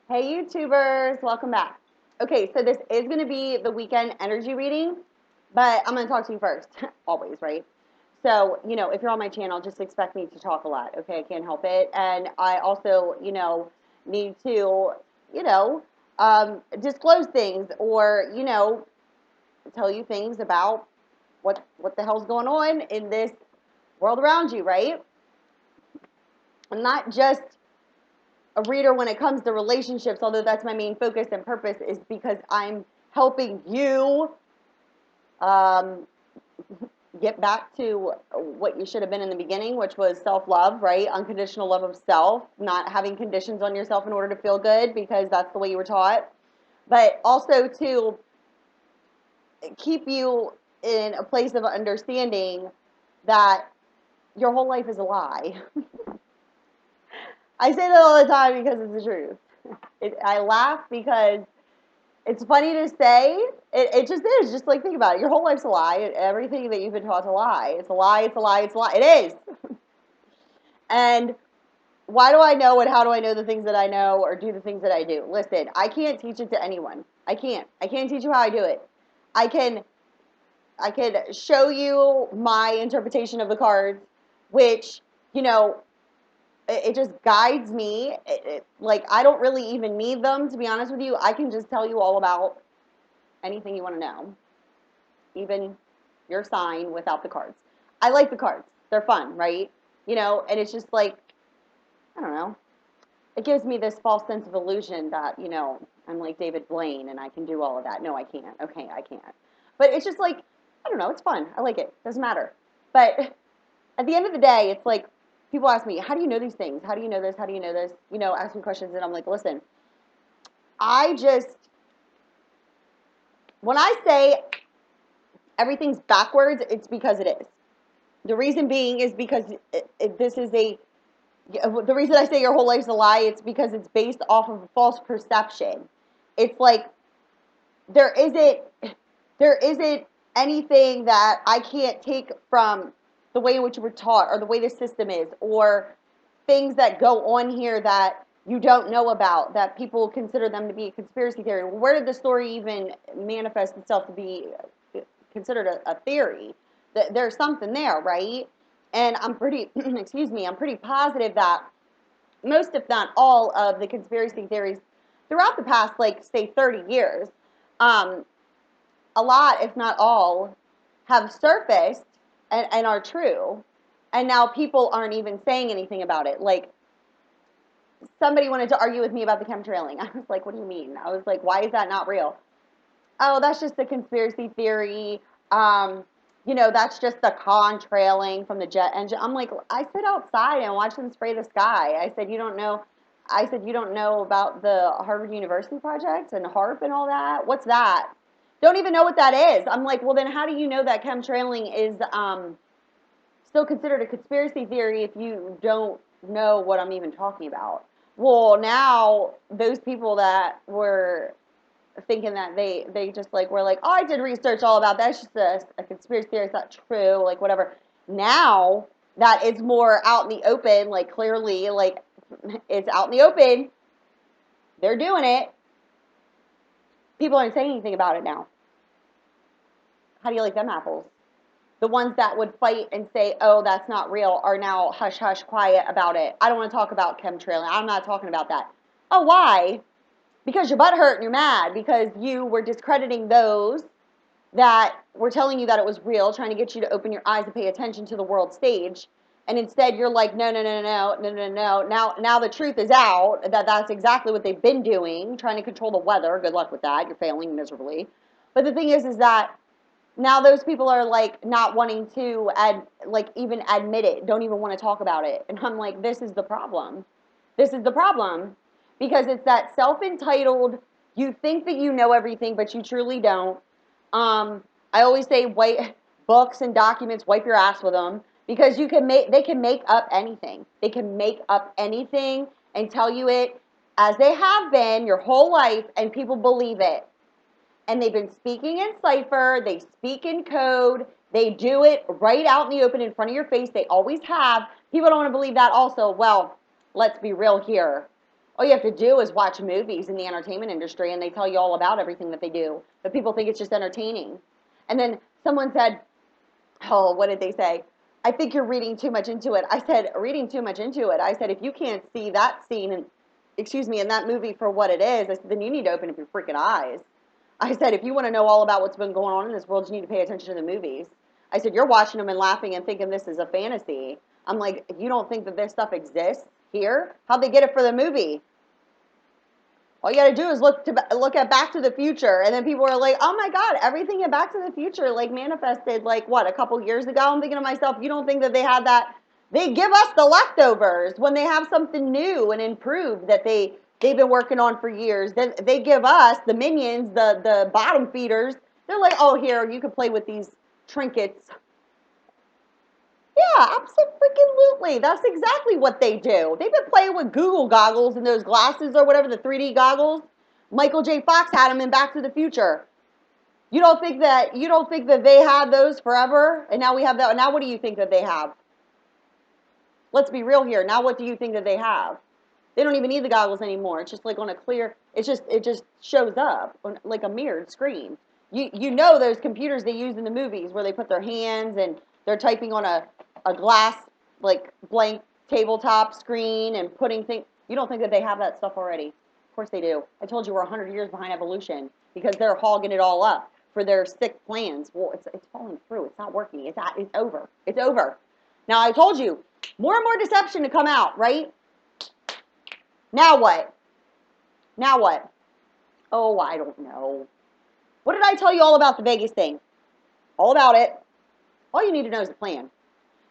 Hey YouTubers, welcome back. Okay, so this is going to be the weekend energy reading, but I'm going to talk to you first, always, right? So, if you're on my channel, just expect me to talk a lot, okay? I can't help it. And I also, need to, you know, disclose things or, tell you things about what the hell's going on in this world around you, right? I'm not just a reader when it comes to relationships, although that's my main focus and purpose, is because I'm helping you um, get back to what you should have been in the beginning, which was self-love, right? Unconditional love of self, not having conditions on yourself in order to feel good because that's the way you were taught. But also to keep you in a place of understanding that your whole life is a lie. I say that all the time because it's the truth. I laugh because it's funny to say. It just is. Just like think about it. Your whole life's a lie. Everything that you've been taught to lie. It's a lie. It's a lie. It's a lie. It is. And why do I know and how do I know the things that I know or do the things that I do? Listen, I can't teach it to anyone. I can't. I can't teach you how I do it. I can I can show you my interpretation of the cards, which, you know, it just guides me. Like, I don't really even need them, to be honest with you. I can just tell you all about anything you want to know, even your sign without the cards. I like the cards. They're fun, right? And it's just like, I don't know. It gives me this false sense of illusion that, I'm like David Blaine and I can do all of that. No, I can't. Okay, I can't. But it's just like, I don't know. It's fun. I like it. Doesn't matter. But at the end of the day, it's like people ask me, how do you know these things? How do you know this? How do you know this? Ask me questions. And I'm like, listen, I just, when I say everything's backwards, it's because it is. The reason being is because the reason I say your whole life's a lie, it's because it's based off of a false perception. It's like there isn't there isn't anything that I can't take from the way in which you were taught or the way the system is or things that go on here that you don't know about that people consider them to be a conspiracy theory. Where did the story even manifest itself to be considered a theory? There's something there, right? And I'm pretty, excuse me, I'm pretty positive that most, if not all, of the conspiracy theories throughout the past, like, say, 30 years, um, a lot, if not all, have surfaced and are true. And now people aren't even saying anything about it. Like, somebody wanted to argue with me about the chemtrailing. I was like, what do you mean? I was like, why is that not real? Oh, that's just a conspiracy theory. That's just the contrailing from the jet engine. I'm like, I sit outside and watch them spray the sky. I said, you don't know. I said, you don't know about the Harvard University project and HARP and all that? What's that? Don't even know what that is. I'm like, well, then how do you know that chemtrailing is still considered a conspiracy theory if you don't know what I'm even talking about? Well, now those people that were thinking that they just like were like, oh, I did research all about that. It's just a conspiracy theory. It's not true. Like whatever. Now that it's more out in the open, like clearly, like it's out in the open. They're doing it. People aren't saying anything about it now. How do you like them apples? The ones that would fight and say, oh, that's not real, are now hush hush quiet about it. I don't want to talk about chemtrailing. I'm not talking about that. Oh, why? Because your butt hurt and you're mad because you were discrediting those that were telling you that it was real, trying to get you to open your eyes and pay attention to the world stage. And instead you're like, no, no, no, no, no, no, no. Now the truth is out that that's exactly what they've been doing, trying to control the weather. Good luck with that. You're failing miserably. But the thing is that now those people are like not wanting to even admit it, don't even want to talk about it. And I'm like, this is the problem. This is the problem because it's that self-entitled, you think that you know everything, but you truly don't. I always say, wipe books and documents, wipe your ass with them because they can make up anything. They can make up anything and tell you it as they have been your whole life, and people believe it. And they've been speaking in cipher, they speak in code, they do it right out in the open in front of your face. They always have. People don't want to believe that also. Well, let's be real here. All you have to do is watch movies in the entertainment industry, and they tell you all about everything that they do. But people think it's just entertaining. And then someone said, oh, what did they say? I think you're reading too much into it. I said, reading too much into it. I said, if you can't see that scene, in that movie for what it is, I said, then you need to open up your freaking eyes. I said, if you want to know all about what's been going on in this world, you need to pay attention to the movies. I said, you're watching them and laughing and thinking this is a fantasy. I'm like, you don't think that this stuff exists here? How'd they get it for the movie? All you got to do is look at Back to the Future, and then people are like, "Oh my God, everything in Back to the Future like manifested like what a couple years ago." I'm thinking to myself, you don't think that they had that? They give us the leftovers when they have something new and improved that they've been working on for years. Then they give us the minions, the bottom feeders. They're like, "Oh, here you can play with these trinkets." Yeah, absolutely. That's exactly what they do. They've been playing with Google goggles and those glasses or whatever, the 3D goggles. Michael J. Fox had them in Back to the Future. You don't think that they had those forever? And now we have that. Now what do you think that they have? Let's be real here. Now what do you think that they have? They don't even need the goggles anymore. It's just like on a clear, it just shows up on like a mirrored screen. You know those computers they use in the movies where they put their hands and they're typing on a glass like blank tabletop screen and putting things. You don't think that they have that stuff already? Of course they do. I told you we're 100 years behind evolution because they're hogging it all up for their sick plans. Well, it's falling through. It's not working. It's over. It's over. Now I told you more and more deception to come out, right? Now what? Now what? Oh, I don't know. What did I tell you all about the Vegas thing? All about it. All you need to know is the plan.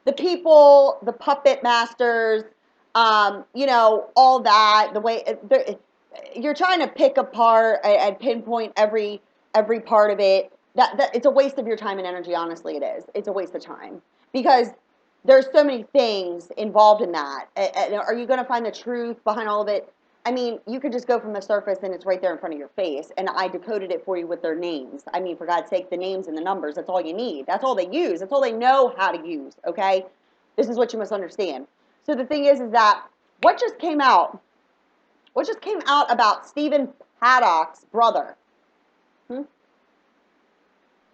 The people, the puppet masters, all that. The way you're trying to pick apart and pinpoint every part of it. That it's a waste of your time and energy. Honestly, it is. It's a waste of time because there's so many things involved in that. Are you going to find the truth behind all of it? I mean, you could just go from the surface and it's right there in front of your face. And I decoded it for you with their names. I mean, for God's sake, the names and the numbers, that's all you need. That's all they use. That's all they know how to use, okay? This is what you must understand. So the thing is that what just came out about Stephen Paddock's brother?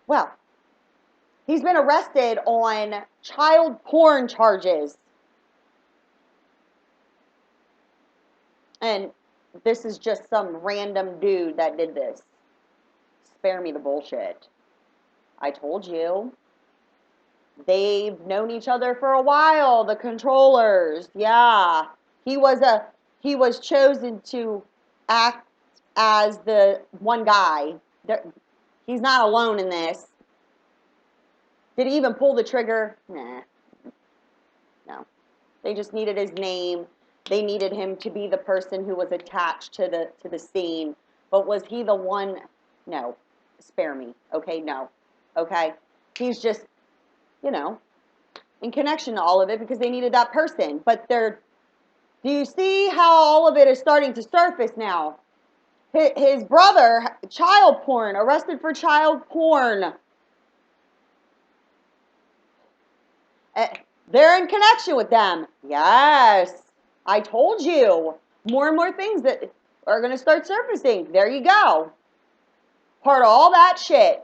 Well, he's been arrested on child porn charges. And this is just some random dude that did this. Spare me the bullshit. I told you. They've known each other for a while, the controllers. Yeah. He was chosen to act as the one guy. He's not alone in this. Did he even pull the trigger? Nah. No. They just needed his name. They needed him to be the person who was attached to the scene. But was he the one? No. Spare me. Okay, no. Okay? He's just, in connection to all of it because they needed that person. But do you see how all of it is starting to surface now? His brother, child porn, arrested for child porn. They're in connection with them. Yes. I told you. More and more things that are going to start surfacing. There you go. Part of all that shit.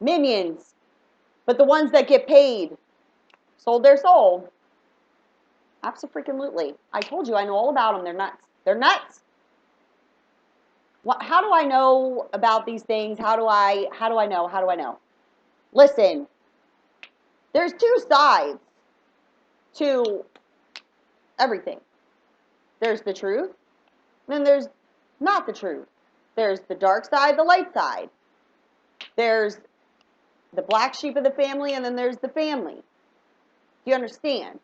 Minions. But the ones that get paid sold their soul. Absolutely. I told you I know all about them. They're nuts. They're nuts. How do I know about these things? How do I know? How do I know? Listen. There's two sides to everything. There's the truth, then there's not the truth. There's the dark side, the light side. There's the black sheep of the family, and then there's the family. Do you understand?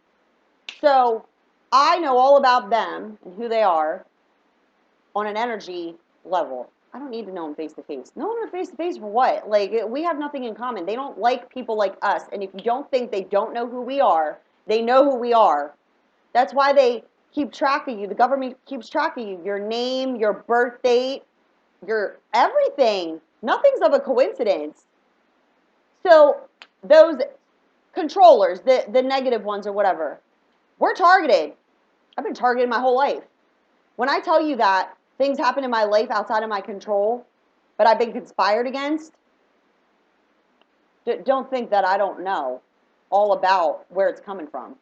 So I know all about them and who they are on an energy level. I don't need to know them face to face. Know them face to face for what? Like, we have nothing in common. They don't like people like us. And if you don't think they don't know who we are, they know who we are. That's why they keep track of you. The government keeps track of you. Your name, your birth date, your everything. Nothing's of a coincidence. So those controllers, the negative ones or whatever, we're targeted. I've been targeted my whole life. When I tell you that things happen in my life outside of my control, but I've been conspired against, don't think that I don't know all about where it's coming from.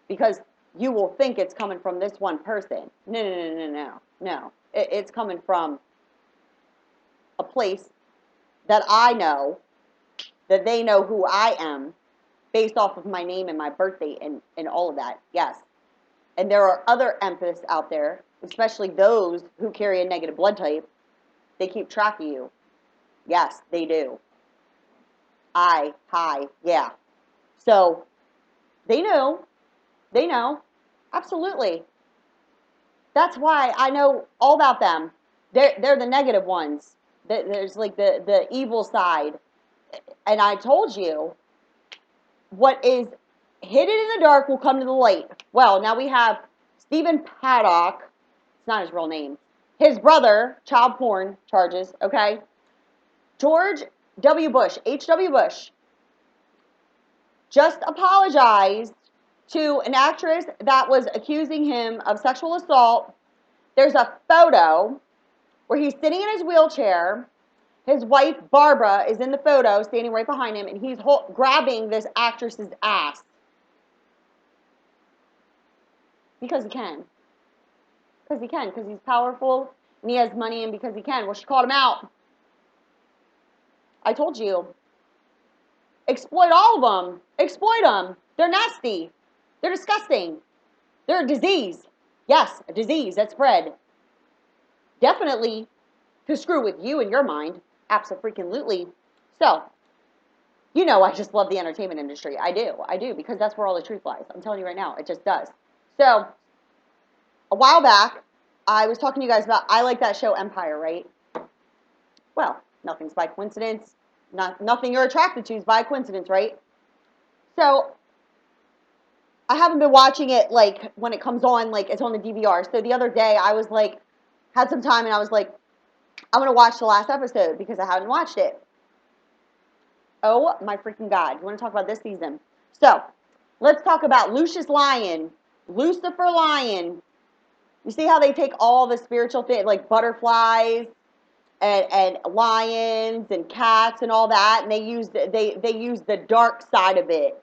Because you will think it's coming from this one person. No, no, no, no, no, no. It's coming from a place that I know, that they know who I am, based off of my name and my birthday and all of that. Yes. And there are other empaths out there, especially those who carry a negative blood type. They keep track of you. Yes, they do. Hi, yeah. So they know. They know. Absolutely. That's why I know all about them. They're the negative ones. There's like the evil side. And I told you, what is hidden in the dark will come to the light. Well, now we have Stephen Paddock. It's not his real name. His brother, child porn charges, okay? George W. Bush, H.W. Bush, just apologized to an actress that was accusing him of sexual assault. There's a photo where he's sitting in his wheelchair. His wife, Barbara, is in the photo, standing right behind him, and he's grabbing this actress's ass. Because he can. Because he can. Because he's powerful, and he has money, and because he can. Well, she called him out. I told you. Exploit all of them. Exploit them. They're nasty. They're disgusting. They're a disease. Yes, a disease that spread. Definitely to screw with you and your mind. Abso-freaking-lutely. So, you know I just love the entertainment industry. I do, because that's where all the truth lies. I'm telling you right now, it just does. So, a while back, I was talking to you guys about, I like that show Empire, right? Well, nothing's by coincidence. Nothing you're attracted to is by coincidence, right? So, I haven't been watching it, like, when it comes on, like, it's on the DVR. So, the other day, I was, like, had some time, and I was, like, I'm going to watch the last episode, because I haven't watched it. Oh, my freaking God. You want to talk about this season? So, let's talk about Lucius Lion, Lucifer Lion. You see how they take all the spiritual things, like butterflies and lions and cats and all that, and they use the dark side of it.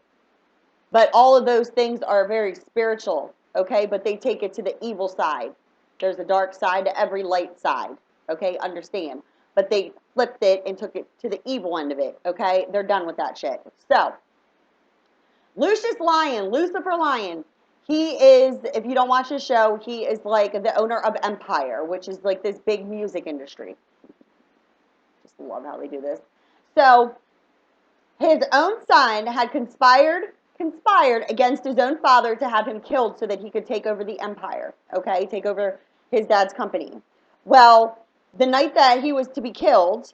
But all of those things are very spiritual, okay? But they take it to the evil side. There's a dark side to every light side, okay? Understand. But they flipped it and took it to the evil end of it, okay? They're done with that shit. So, Lucius Lion, Lucifer Lion, he is, if you don't watch his show, he is like the owner of Empire, which is like this big music industry. Just love how they do this. So, his own son had conspired against his own father to have him killed so that he could take over the empire, okay? Take over his dad's company. Well, the night that he was to be killed,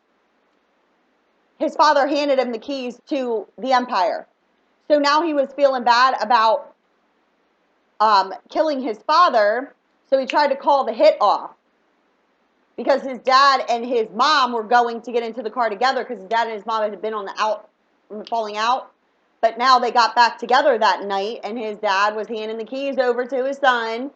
his father handed him the keys to the empire. So now he was feeling bad about killing his father, so he tried to call the hit off. Because his dad and his mom were going to get into the car together because his dad and his mom had been on the falling out. But now they got back together that night, and his dad was handing the keys over to his son,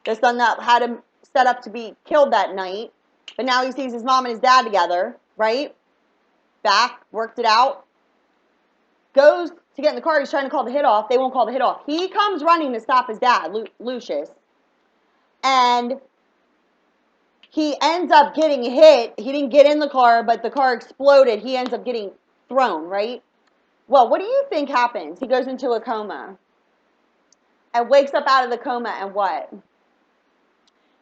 the son that had him set up to be killed that night. But now he sees his mom and his dad together, right? Back, worked it out. Goes to get in the car. He's trying to call the hit off. They won't call the hit off. He comes running to stop his dad, Lucius. And he ends up getting hit. He didn't get in the car, but the car exploded. He ends up getting thrown, right? Well, what do you think happens? He goes into a coma and wakes up out of the coma, and what?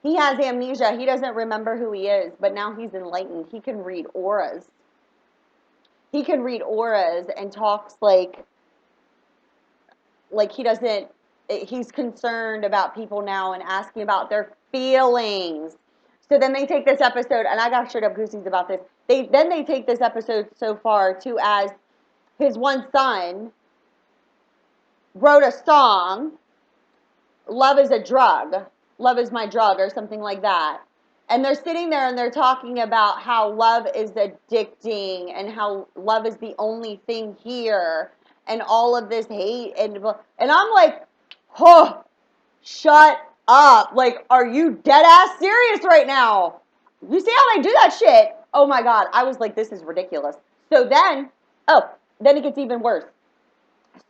He has amnesia. He doesn't remember who he is, but now he's enlightened. He can read auras. He can read auras and talks like he doesn't, he's concerned about people now and asking about their feelings. So then they take this episode, and I got straight up goosies about this. They take this episode so far to as his one son wrote a song, Love is a Drug, Love is My Drug, or something like that. And they're sitting there and they're talking about how love is addicting and how love is the only thing here and all of this hate. And I'm like, oh, shut up. Like, are you dead ass serious right now? You see how they do that shit? Oh my God. I was like, this is ridiculous. So then, then it gets even worse.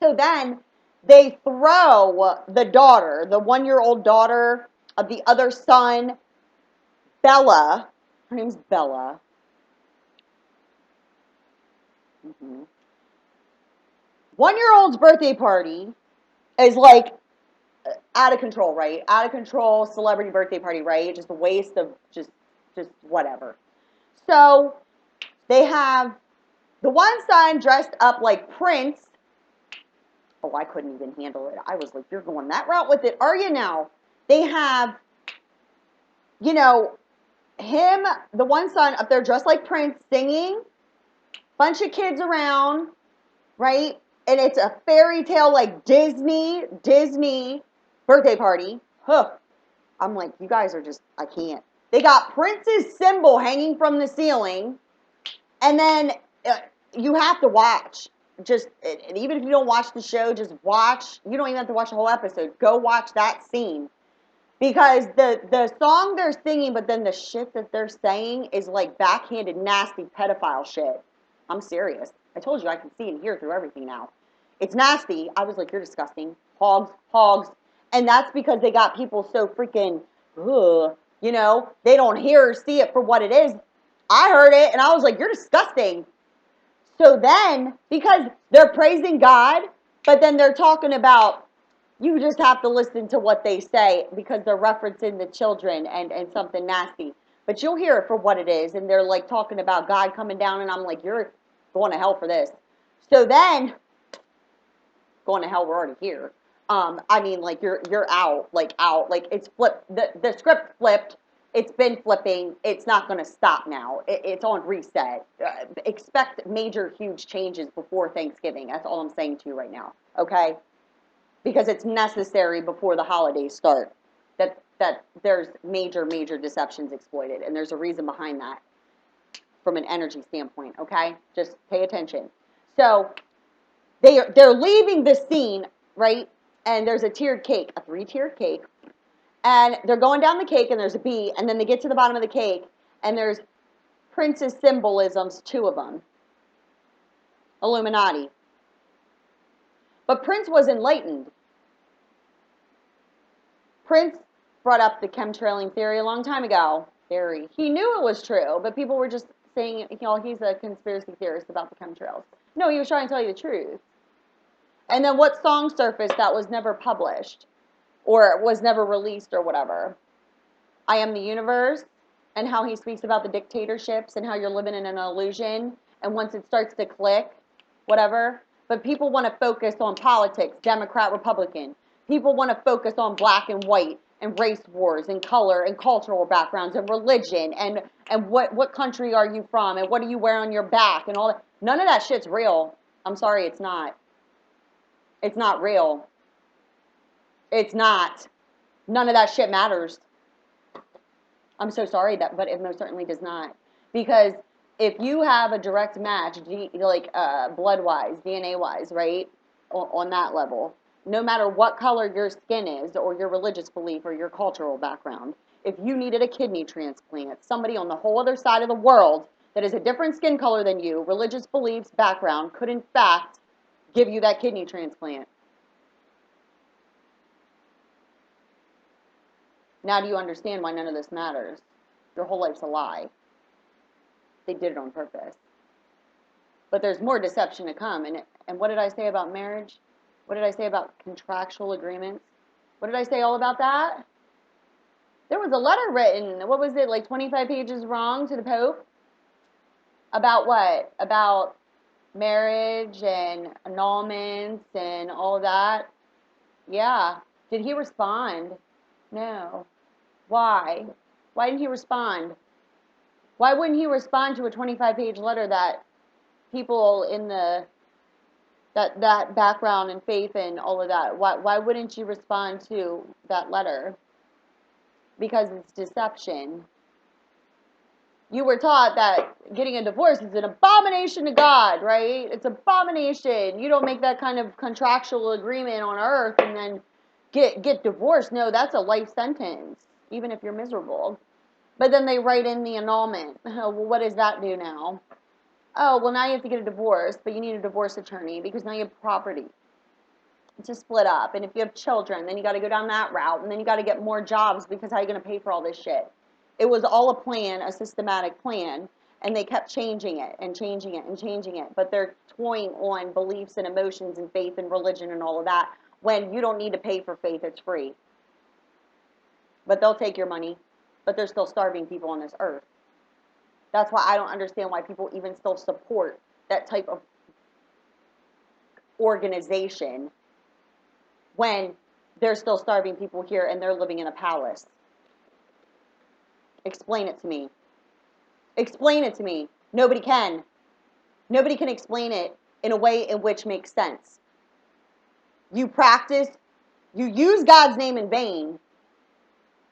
So then they throw the daughter, the 1-year-old daughter of the other son, Bella. Her name's Bella. 1-year-old's birthday party is like out of control, right? Out of control celebrity birthday party, right? Just a waste of just whatever. So they have the one son dressed up like Prince. Oh, I couldn't even handle it. I was like, you're going that route with it, are you now? They have, you know, him, the one son up there dressed like Prince, singing, bunch of kids around, right? And it's a fairy tale like Disney birthday party. Huh. I'm like, you guys are just, I can't. They got Prince's symbol hanging from the ceiling, and then you have to watch. Just, and even if you don't watch the show, just watch. You don't even have to watch the whole episode. Go watch that scene. Because the song they're singing, but then the shit that they're saying is like backhanded, nasty pedophile shit. I'm serious. I told you I can see and hear through everything now. It's nasty. I was like, you're disgusting. Hogs. And that's because they got people so freaking, ugh, you know, they don't hear or see it for what it is. I heard it and I was like, you're disgusting. So then, because they're praising God, but then they're talking about, you just have to listen to what they say because they're referencing the children and something nasty. But you'll hear it for what it is. And they're like talking about God coming down. And I'm like, you're going to hell for this. So then, going to hell, we're already here. I mean, like, you're out. Like, it's flipped. The script flipped. It's been flipping. It's not going to stop now. It's on reset. Expect major, huge changes before Thanksgiving. That's all I'm saying to you right now. Okay? Because it's necessary before the holidays start that there's major deceptions exploited, and there's a reason behind that from an energy standpoint. Okay, just pay attention. So they're leaving the scene, right? And there's a tiered cake, a 3-tiered cake, and they're going down the cake, and there's a B, and then they get to the bottom of the cake, and there's Prince's symbolisms, 2 of them, Illuminati. But Prince was enlightened. Prince brought up the chemtrailing theory a long time ago. He knew it was true, but people were just saying, you know, he's a conspiracy theorist about the chemtrails. No, he was trying to tell you the truth. And then what song surfaced that was never published or was never released or whatever? I Am the Universe, and how he speaks about the dictatorships and how you're living in an illusion. And once it starts to click, whatever. But people want to focus on politics, Democrat, Republican. People want to focus on black and white and race wars and color and cultural backgrounds and religion and what country are you from and what do you wear on your back and all that. None of that shit's real. I'm sorry, it's not. It's not real. It's not. None of that shit matters. I'm so sorry but it most certainly does not. Because if you have a direct match, like blood-wise, DNA-wise, right, on that level, no matter what color your skin is or your religious belief or your cultural background, if you needed a kidney transplant, somebody on the whole other side of the world that is a different skin color than you, religious beliefs, background, could in fact give you that kidney transplant. Now do you understand why none of this matters? Your whole life's a lie. They did it on purpose. But there's more deception to come. And what did I say about marriage? What did I say about contractual agreements? What did I say all about that? There was a letter written, what was it, like 25 pages wrong to the Pope? About what? About marriage and annulments and all of that? Yeah. Did he respond? No. Why? Why didn't he respond? Why wouldn't he respond to a 25-page letter that people in that background and faith and all of that? Why wouldn't you respond to that letter? Because it's deception. You were taught that getting a divorce is an abomination to God, right? It's an abomination. You don't make that kind of contractual agreement on earth and then get divorced. No, that's a life sentence, even if you're miserable. But then they write in the annulment. Oh, well, what does that do now? Oh, well, now you have to get a divorce, but you need a divorce attorney because now you have property to split up. And if you have children, then you got to go down that route. And then you got to get more jobs because how are you going to pay for all this shit? It was all a plan, a systematic plan. And they kept changing it and changing it and changing it. But they're toying on beliefs and emotions and faith and religion and all of that when you don't need to pay for faith. It's free. But they'll take your money. But they're still starving people on this earth. That's why I don't understand why people even still support that type of organization when they're still starving people here and they're living in a palace. Explain it to me. Explain it to me. Nobody can. Nobody can explain it in a way in which makes sense. You practice, you use God's name in vain,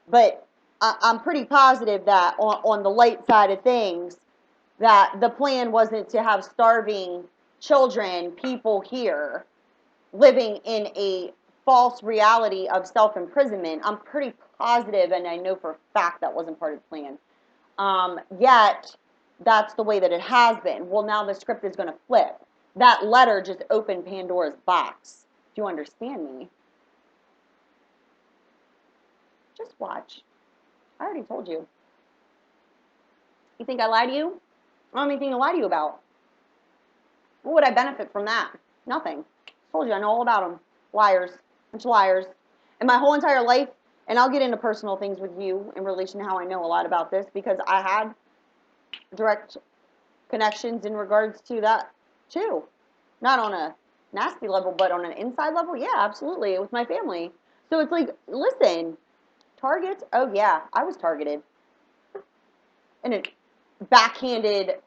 but I'm pretty positive that on the light side of things, that the plan wasn't to have starving children, people here, living in a false reality of self-imprisonment. I'm pretty positive, and I know for a fact that wasn't part of the plan. Yet, that's the way that it has been. Well, now the script is going to flip. That letter just opened Pandora's box. Do you understand me? Just watch. I already told you. You think I lied to you? I don't have anything to lie to you about. What would I benefit from that? Nothing. I told you, I know all about them. Liars. Bunch of liars. And my whole entire life, and I'll get into personal things with you in relation to how I know a lot about this, because I had direct connections in regards to that too. Not on a nasty level, but on an inside level, yeah, absolutely, with my family. So it's like, listen, targets, oh yeah, I was targeted. In a backhanded,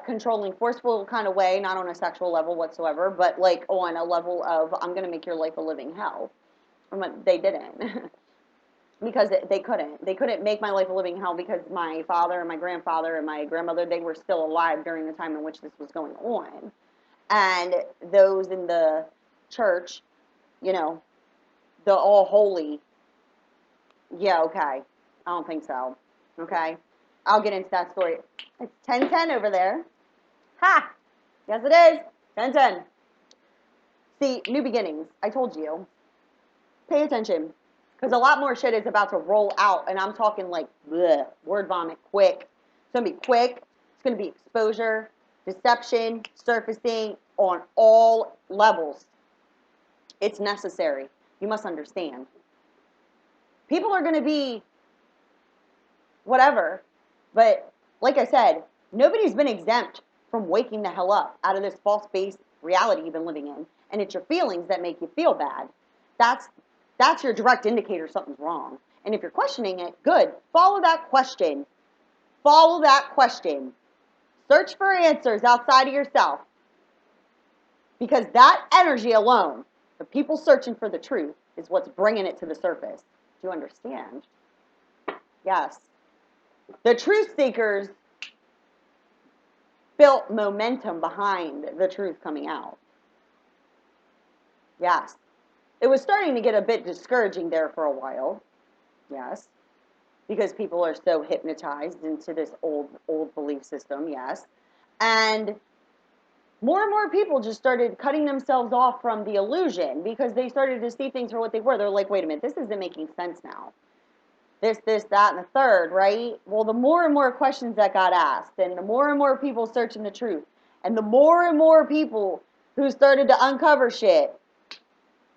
controlling, forceful kind of way, not on a sexual level whatsoever, but like on a level of, I'm going to make your life a living hell. They didn't. Because they couldn't. They couldn't make my life a living hell because my father and my grandfather and my grandmother, they were still alive during the time in which this was going on. And those in the church, you know, the all holy, yeah, okay. I don't think so. Okay? I'll get into that story. It's 10:10 over there. Ha! Yes, it is. 10:10. See, new beginnings. I told you. Pay attention. Because a lot more shit is about to roll out. And I'm talking like, bleh, word vomit, quick. It's going to be quick. It's going to be exposure, deception, surfacing on all levels. It's necessary. You must understand. People are going to be whatever. But like I said, nobody's been exempt from waking the hell up out of this false-based reality you've been living in. And it's your feelings that make you feel bad. That's your direct indicator something's wrong. And if you're questioning it, good. Follow that question. Follow that question. Search for answers outside of yourself. Because that energy alone, the people searching for the truth, is what's bringing it to the surface. Do you understand? Yes. The truth seekers built momentum behind the truth coming out. Yes. It was starting to get a bit discouraging there for a while. Yes. Because people are so hypnotized into this old belief system. Yes. And more people just started cutting themselves off from the illusion because they started to see things for what they were. They're like, wait a minute, this isn't making sense now. This, that, and the third, right? Well, the more and more questions that got asked, and the more people searching the truth, and the more people who started to uncover shit,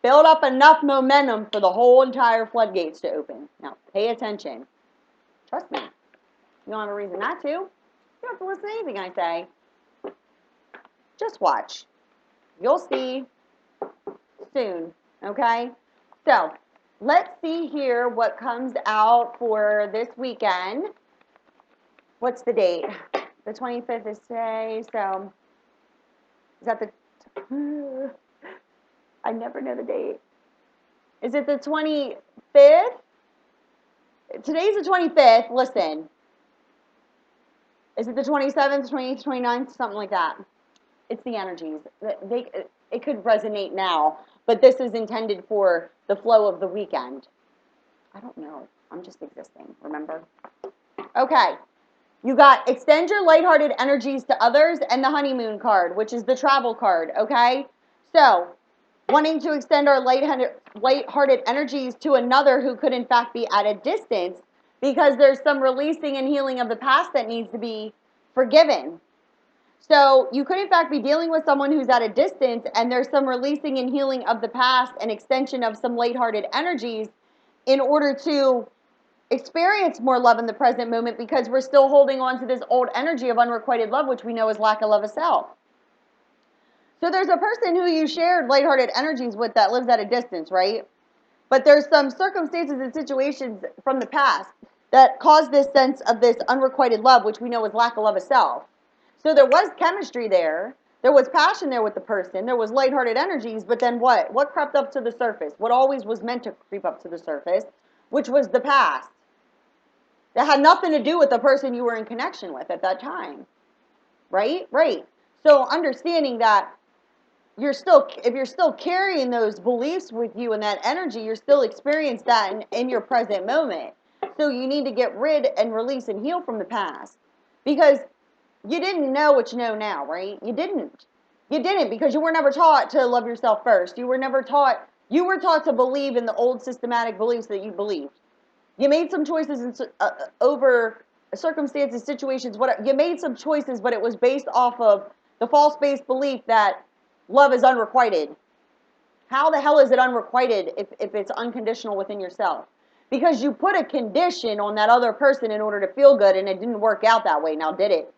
build up enough momentum for the whole entire floodgates to open. Now, pay attention. Trust me. You don't have a reason not to. You don't have to listen to anything I say. Just watch. You'll see soon, okay? So, let's see here what comes out for this weekend. What's the date? The 25th is today, so is that the... I never know the date. Is it the 25th? Today's the 25th. Listen. Is it the 27th, 28th, 29th? Something like that. It's the energies. It could resonate now. But this is intended for the flow of the weekend. I don't know. I'm just existing, remember? Okay. You got extend your lighthearted energies to others and the honeymoon card, which is the travel card, okay? So, wanting to extend our lighthearted energies to another who could in fact be at a distance because there's some releasing and healing of the past that needs to be forgiven. So you could in fact be dealing with someone who's at a distance and there's some releasing and healing of the past and extension of some lighthearted energies in order to experience more love in the present moment because we're still holding on to this old energy of unrequited love, which we know is lack of love of self. So there's a person who you shared lighthearted energies with that lives at a distance, right? But there's some circumstances and situations from the past that cause this sense of this unrequited love, which we know is lack of love of self. So there was chemistry there. There was passion there with the person. There was lighthearted energies, but then what? What crept up to the surface? What always was meant to creep up to the surface, which was the past. That had nothing to do with the person you were in connection with at that time. Right? Right. So understanding that if you're still carrying those beliefs with you and that energy, you're still experiencing that in your present moment. So you need to get rid and release and heal from the past. Because you didn't know what you know now, right? You didn't. You didn't because you were never taught to love yourself first. You were taught to believe in the old systematic beliefs that you believed. You made some choices over circumstances, situations, whatever. You made some choices, but it was based off of the false-based belief that love is unrequited. How the hell is it unrequited if it's unconditional within yourself? Because you put a condition on that other person in order to feel good, and it didn't work out that way. Now, did it?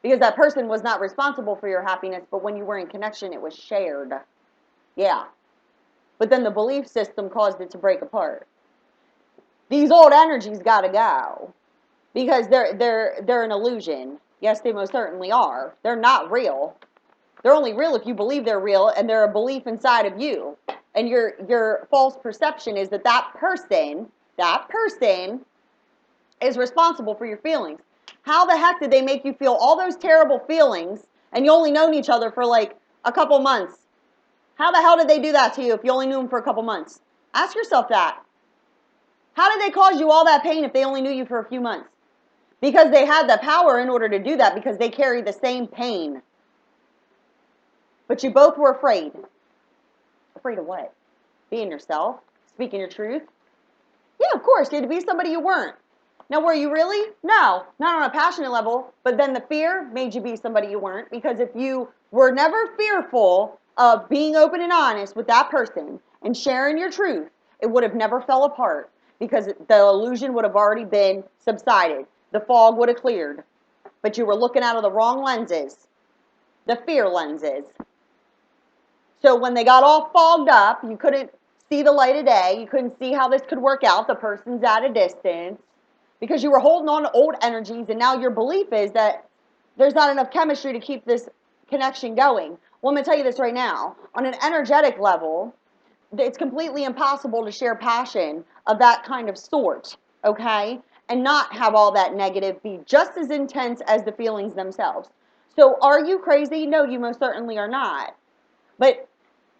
Because that person was not responsible for your happiness, but when you were in connection, it was shared. Yeah. But then the belief system caused it to break apart. These old energies got to go because they're an illusion. Yes, they most certainly are. They're not real. They're only real if you believe they're real, and they're a belief inside of you. And your false perception is that person is responsible for your feelings. How the heck did they make you feel all those terrible feelings and you only known each other for like a couple months? How the hell did they do that to you if you only knew them for a couple months? Ask yourself that. How did they cause you all that pain if they only knew you for a few months? Because they had the power in order to do that because they carry the same pain. But you both were afraid. Afraid of what? Being yourself? Speaking your truth? Yeah, of course. You had to be somebody you weren't. Now, were you really? No, not on a passionate level, but then the fear made you be somebody you weren't, because if you were never fearful of being open and honest with that person and sharing your truth, it would have never fell apart because the illusion would have already been subsided. The fog would have cleared, but you were looking out of the wrong lenses, the fear lenses. So when they got all fogged up, you couldn't see the light of day, you couldn't see how this could work out, the person's at a distance, because you were holding on to old energies, and now your belief is that there's not enough chemistry to keep this connection going. Well, I'm going to tell you this right now. On an energetic level, it's completely impossible to share passion of that kind of sort, okay? And not have all that negative be just as intense as the feelings themselves. So are you crazy? No, you most certainly are not. But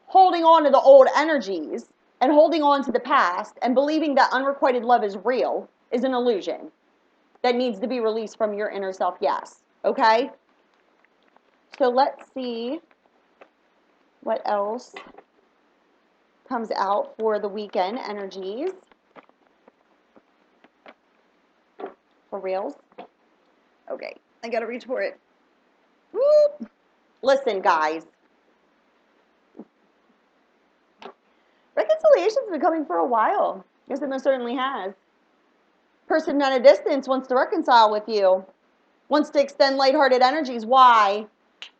holding on to the old energies and holding on to the past and believing that unrequited love is real is an illusion that needs to be released from your inner self, yes. Okay? So let's see what else comes out for the weekend energies. For reals? Okay, I gotta reach for it. Woo! Listen, guys. Reconciliation's been coming for a while. Yes, it most certainly has. Person at a distance wants to reconcile with you, wants to extend lighthearted energies. Why?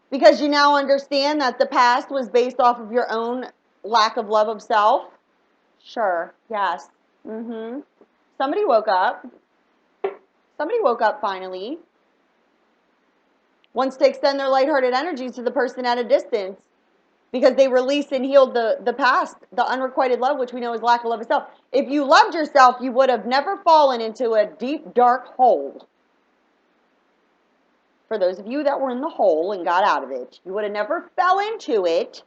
Because you now understand that the past was based off of your own lack of love of self? Sure, yes. Somebody woke up. Somebody woke up finally. Wants to extend their lighthearted energies to the person at a distance because they released and healed the past, the unrequited love, which we know is lack of love of self. If you loved yourself, you would have never fallen into a deep, dark hole. For those of you that were in the hole and got out of it, you would have never fell into it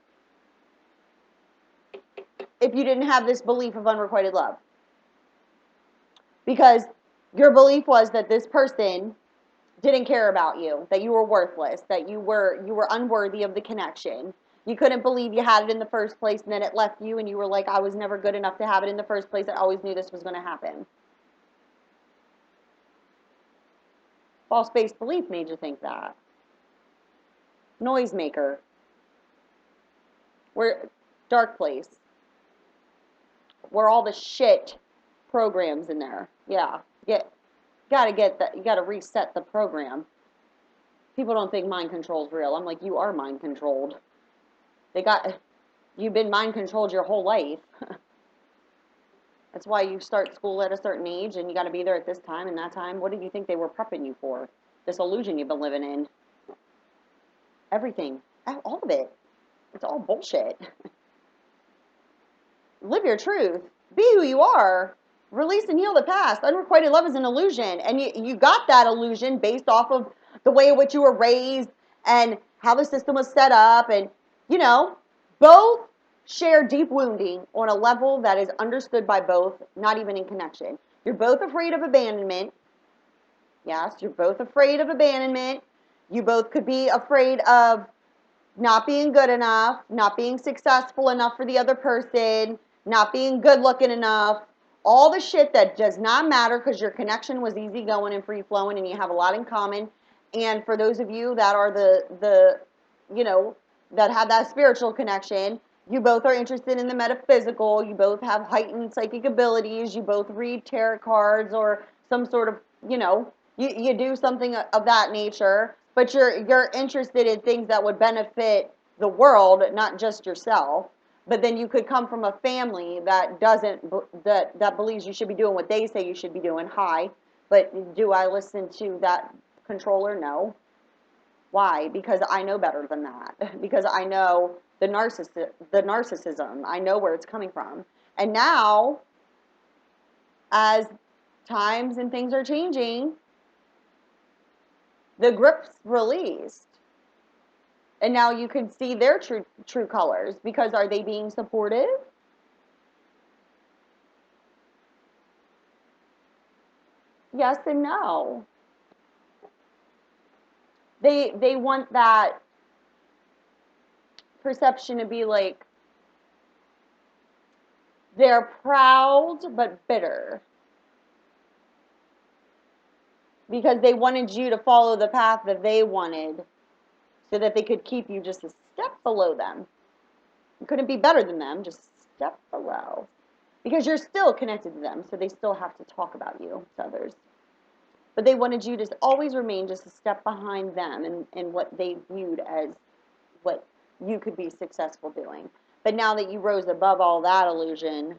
if you didn't have this belief of unrequited love. Because your belief was that this person didn't care about you, that you were worthless, that you were unworthy of the connection. You couldn't believe you had it in the first place, and then it left you, and you were like, I was never good enough to have it in the first place. I always knew this was going to happen. False-based belief made you think that. Noisemaker. We're dark place. Where all the shit programs in there. Yeah. Gotta get that. You gotta reset the program. People don't think mind control is real. I'm like, you are mind controlled. You've been mind controlled your whole life. That's why you start school at a certain age and you gotta be there at this time and that time. What did you think they were prepping you for? This illusion you've been living in. Everything. All of it. It's all bullshit. Live your truth. Be who you are. Release and heal the past. Unrequited love is an illusion. And you got that illusion based off of the way in which you were raised and how the system was set up. And, both share deep wounding on a level that is understood by both, not even in connection. You're both afraid of abandonment. Yes, you're both afraid of abandonment. You both could be afraid of not being good enough, not being successful enough for the other person, not being good looking enough, all the shit that does not matter because your connection was easygoing and free flowing and you have a lot in common. And for those of you that are that have that spiritual connection, you both are interested in the metaphysical, you both have heightened psychic abilities, you both read tarot cards or some sort of, you do something of that nature, but you're interested in things that would benefit the world, not just yourself. But then you could come from a family that that believes you should be doing what they say you should be doing. Hi, but do I listen to that controller? No. Why? Because I know better than that. Because I know the narcissism. I know where it's coming from. And now, as times and things are changing, the grip's released. And now you can see their true colors, because are they being supportive? Yes and no. They want that perception to be like they're proud but bitter. Because they wanted you to follow the path that they wanted so that they could keep you just a step below them. You couldn't be better than them, just a step below. Because you're still connected to them, so they still have to talk about you to others. But they wanted you to always remain just a step behind them in what they viewed as what you could be successful doing. But now that you rose above all that illusion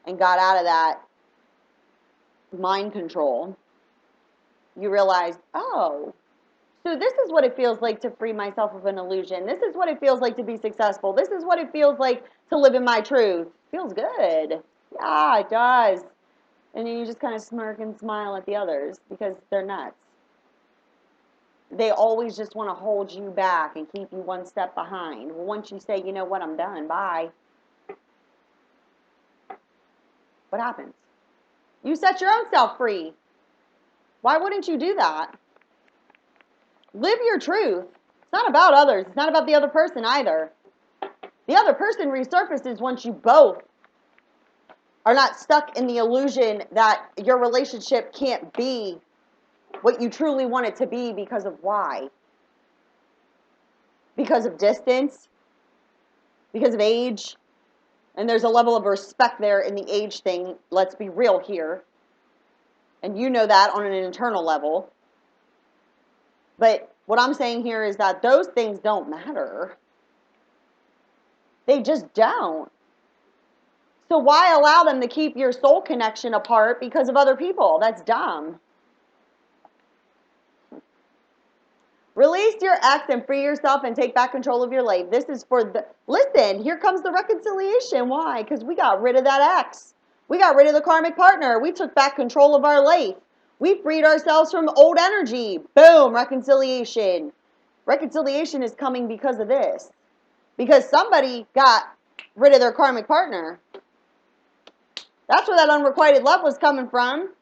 and got out of that mind control, you realize, oh, so this is what it feels like to free myself of an illusion. This is what it feels like to be successful. This is what it feels like to live in my truth. Feels good. Yeah, it does. And then you just kind of smirk and smile at the others because they're nuts. They always just want to hold you back and keep you one step behind. Well, once you say, you know what, I'm done, bye. What happens? You set your own self free. Why wouldn't you do that? Live your truth. It's not about others. It's not about the other person either. The other person resurfaces once you both are not stuck in the illusion that your relationship can't be what you truly want it to be because of why? Because of distance? Because of age? And there's a level of respect there in the age thing. Let's be real here. And you know that on an internal level. But what I'm saying here is that those things don't matter. They just don't. So why allow them to keep your soul connection apart because of other people? That's dumb. Release your ex and free yourself and take back control of your life. This is for the... Listen, here comes the reconciliation. Why? Because we got rid of that ex. We got rid of the karmic partner. We took back control of our life. We freed ourselves from old energy. Boom, reconciliation. Reconciliation is coming because of this. Because somebody got rid of their karmic partner. That's where that unrequited love was coming from.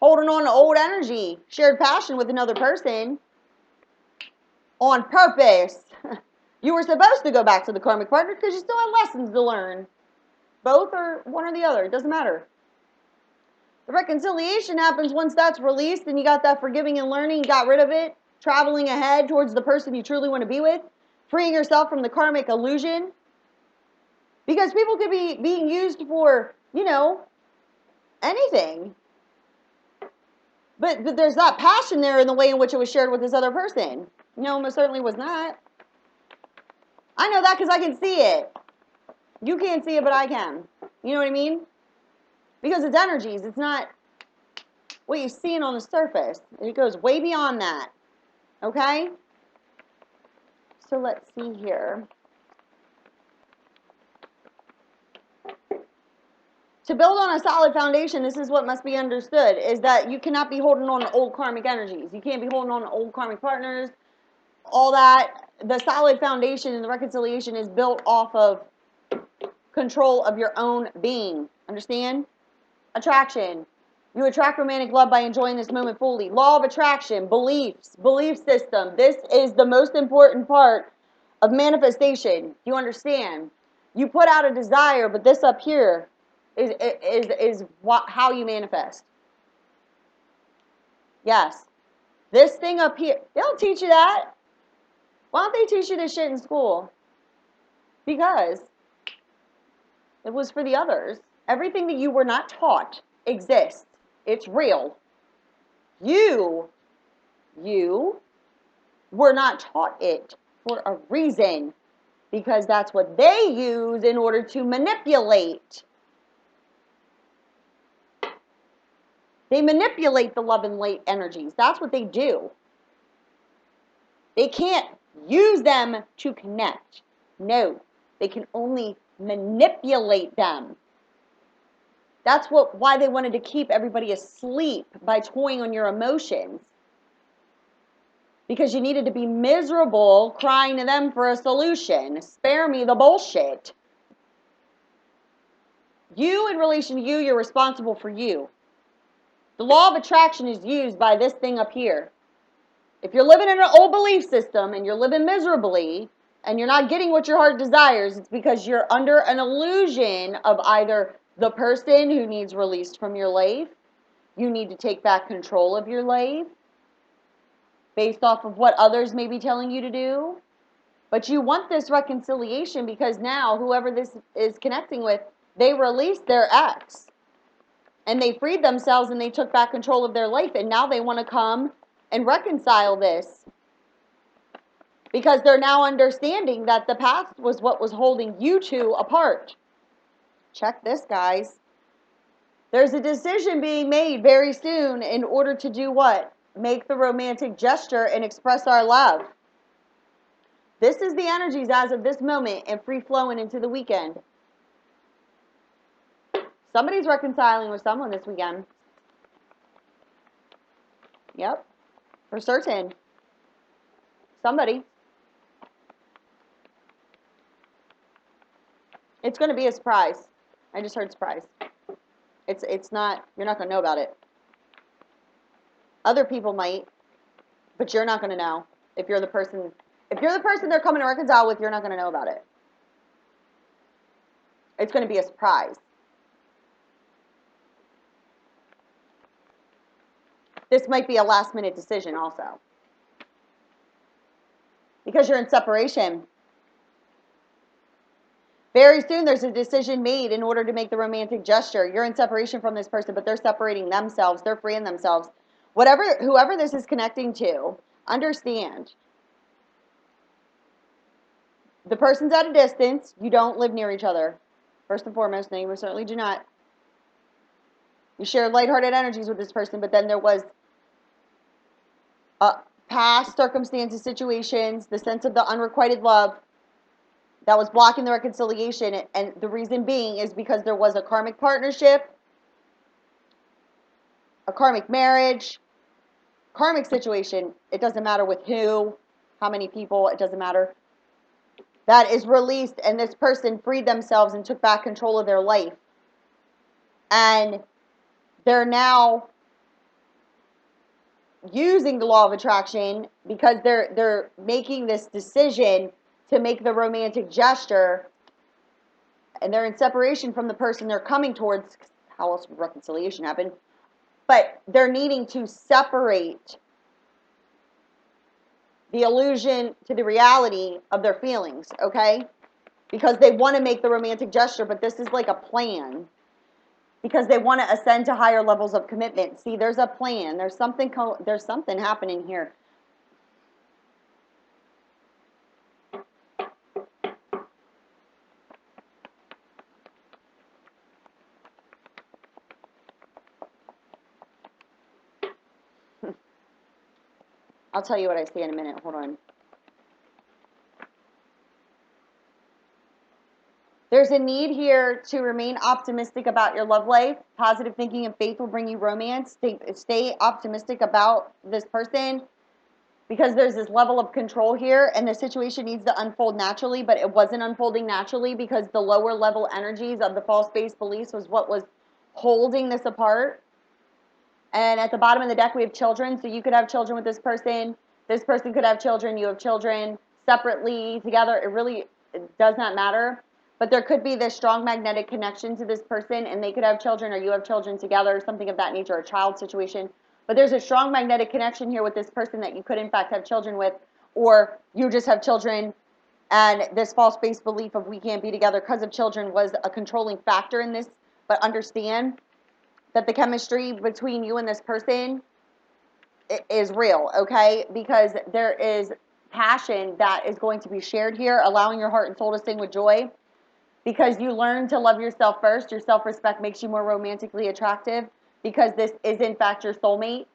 Holding on to old energy, shared passion with another person on purpose. You were supposed to go back to the karmic partner because you still had lessons to learn. Both or one or the other, it doesn't matter. The reconciliation happens once that's released and you got that forgiving and learning, got rid of it, traveling ahead towards the person you truly want to be with, freeing yourself from the karmic illusion. Because people could be being used for, anything. But there's that passion there in the way in which it was shared with this other person. No, it certainly was not. I know that because I can see it. You can't see it, but I can. You know what I mean? Because it's energies. It's not what you're seeing on the surface. It goes way beyond that. Okay? So let's see here. To build on a solid foundation, this is what must be understood, is that you cannot be holding on to old karmic energies. You can't be holding on to old karmic partners, all that. The solid foundation and the reconciliation is built off of control of your own being. Understand? Attraction. You attract romantic love by enjoying this moment fully. Law of attraction, beliefs, belief system. This is the most important part of manifestation. You understand? You put out a desire, but this up here is how you manifest. Yes. This thing up here, they don't teach you that. Why don't they teach you this shit in school? Because it was for the others. Everything that you were not taught exists. It's real. You were not taught it for a reason. Because that's what they use in order to manipulate. They manipulate the love and light energies. That's what they do. They can't use them to connect. No, they can only manipulate them. That's why they wanted to keep everybody asleep by toying on your emotions. Because you needed to be miserable crying to them for a solution. Spare me the bullshit. You, in relation to you, you're responsible for you. The law of attraction is used by this thing up here. If you're living in an old belief system and you're living miserably and you're not getting what your heart desires, it's because you're under an illusion of either the person who needs released from your life, you need to take back control of your life based off of what others may be telling you to do. But you want this reconciliation because now whoever this is connecting with, they released their ex. And they freed themselves and they took back control of their life. And now they want to come and reconcile this. Because they're now understanding that the past was what was holding you two apart. Check this, guys. There's a decision being made very soon in order to do what? Make the romantic gesture and express our love. This is the energies as of this moment and free flowing into the weekend. Somebody's reconciling with someone this weekend. Yep. For certain. Somebody. It's going to be a surprise. I just heard surprise. It's not, you're not going to know about it. Other people might, but you're not going to know. If you're the person they're coming to reconcile with, you're not going to know about it. It's going to be a surprise. This might be a last minute decision also. Because you're in separation. Very soon there's a decision made in order to make the romantic gesture. You're in separation from this person, but they're separating themselves. They're freeing themselves. Whoever this is connecting to, understand. The person's at a distance. You don't live near each other. First and foremost, no, you most certainly do not. You share lighthearted energies with this person, but then there was past circumstances, situations, the sense of the unrequited love that was blocking the reconciliation, and the reason being is because there was a karmic partnership, a karmic marriage, karmic situation. It doesn't matter with who, how many people, it doesn't matter. That is released, and this person freed themselves and took back control of their life. And they're now using the law of attraction because they're making this decision to make the romantic gesture, and they're in separation from the person they're coming towards. How else would reconciliation happen? But they're needing to separate the illusion to the reality of their feelings, okay? Because they want to make the romantic gesture, but this is like a plan. Because they want to ascend to higher levels of commitment. See, there's a plan. There's something happening here. I'll tell you what I see in a minute. Hold on. There's a need here to remain optimistic about your love life. Positive thinking and faith will bring you romance. Stay optimistic about this person because there's this level of control here, and the situation needs to unfold naturally, but it wasn't unfolding naturally because the lower level energies of the false-based beliefs was what was holding this apart. And at the bottom of the deck, we have children. So you could have children with this person. This person could have children. You have children separately, together. It does not matter. But there could be this strong magnetic connection to this person, and they could have children, or you have children together, something of that nature, a child situation. But there's a strong magnetic connection here with this person that you could, in fact, have children with, or you just have children, and this false-based belief of we can't be together because of children was a controlling factor in this. But understand that the chemistry between you and this person is real, okay? Because there is passion that is going to be shared here, allowing your heart and soul to sing with joy. Because you learn to love yourself first. Your self-respect makes you more romantically attractive because this is, in fact, your soulmate.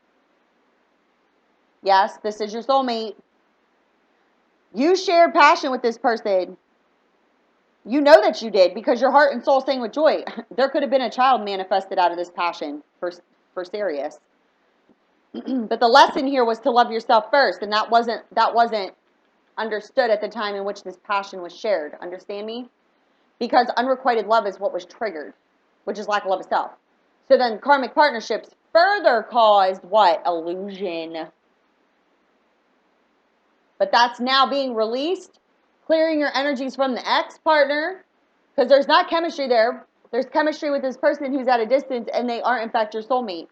Yes, this is your soulmate. You shared passion with this person. You know that you did because your heart and soul sang with joy. There could have been a child manifested out of this passion, for serious. But the lesson here was to love yourself first, and that wasn't understood at the time in which this passion was shared. Understand me? Because unrequited love is what was triggered, which is lack of love of self. So then karmic partnerships further caused what? Illusion. But that's now being released, clearing your energies from the ex-partner, because there's not chemistry there. There's chemistry with this person who's at a distance, and they are, in fact, your soulmate.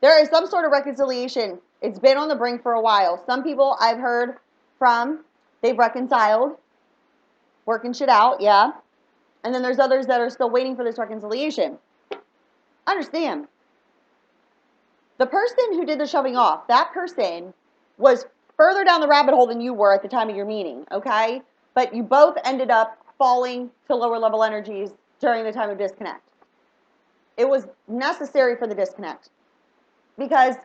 There is some sort of reconciliation. It's been on the brink for a while. Some people I've heard from, they've reconciled, working shit out, yeah. And then there's others that are still waiting for this reconciliation. Understand. The person who did the shoving off, that person was further down the rabbit hole than you were at the time of your meeting, okay? But you both ended up falling to lower level energies during the time of disconnect. It was necessary for the disconnect because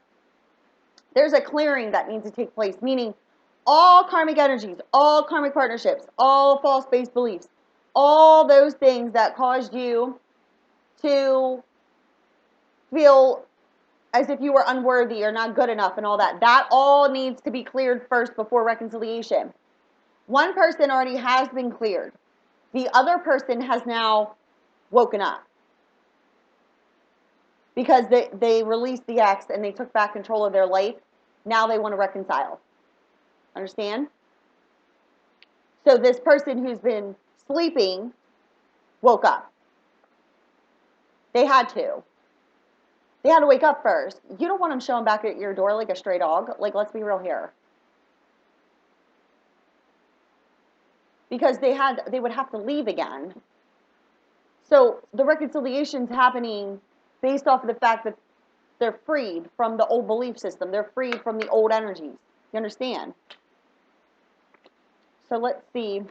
there's a clearing that needs to take place, meaning all karmic energies, all karmic partnerships, all false-based beliefs, all those things that caused you to feel as if you were unworthy or not good enough and all that. That all needs to be cleared first before reconciliation. One person already has been cleared. The other person has now woken up because they released the ex and they took back control of their life. Now they want to reconcile. Understand? So this person who's been sleeping woke up. They had to. They had to wake up first. You don't want them showing back at your door like a stray dog. Like, let's be real here. Because they would have to leave again. So the reconciliation's happening based off of the fact that they're freed from the old belief system. They're freed from the old energies. You understand? So let's see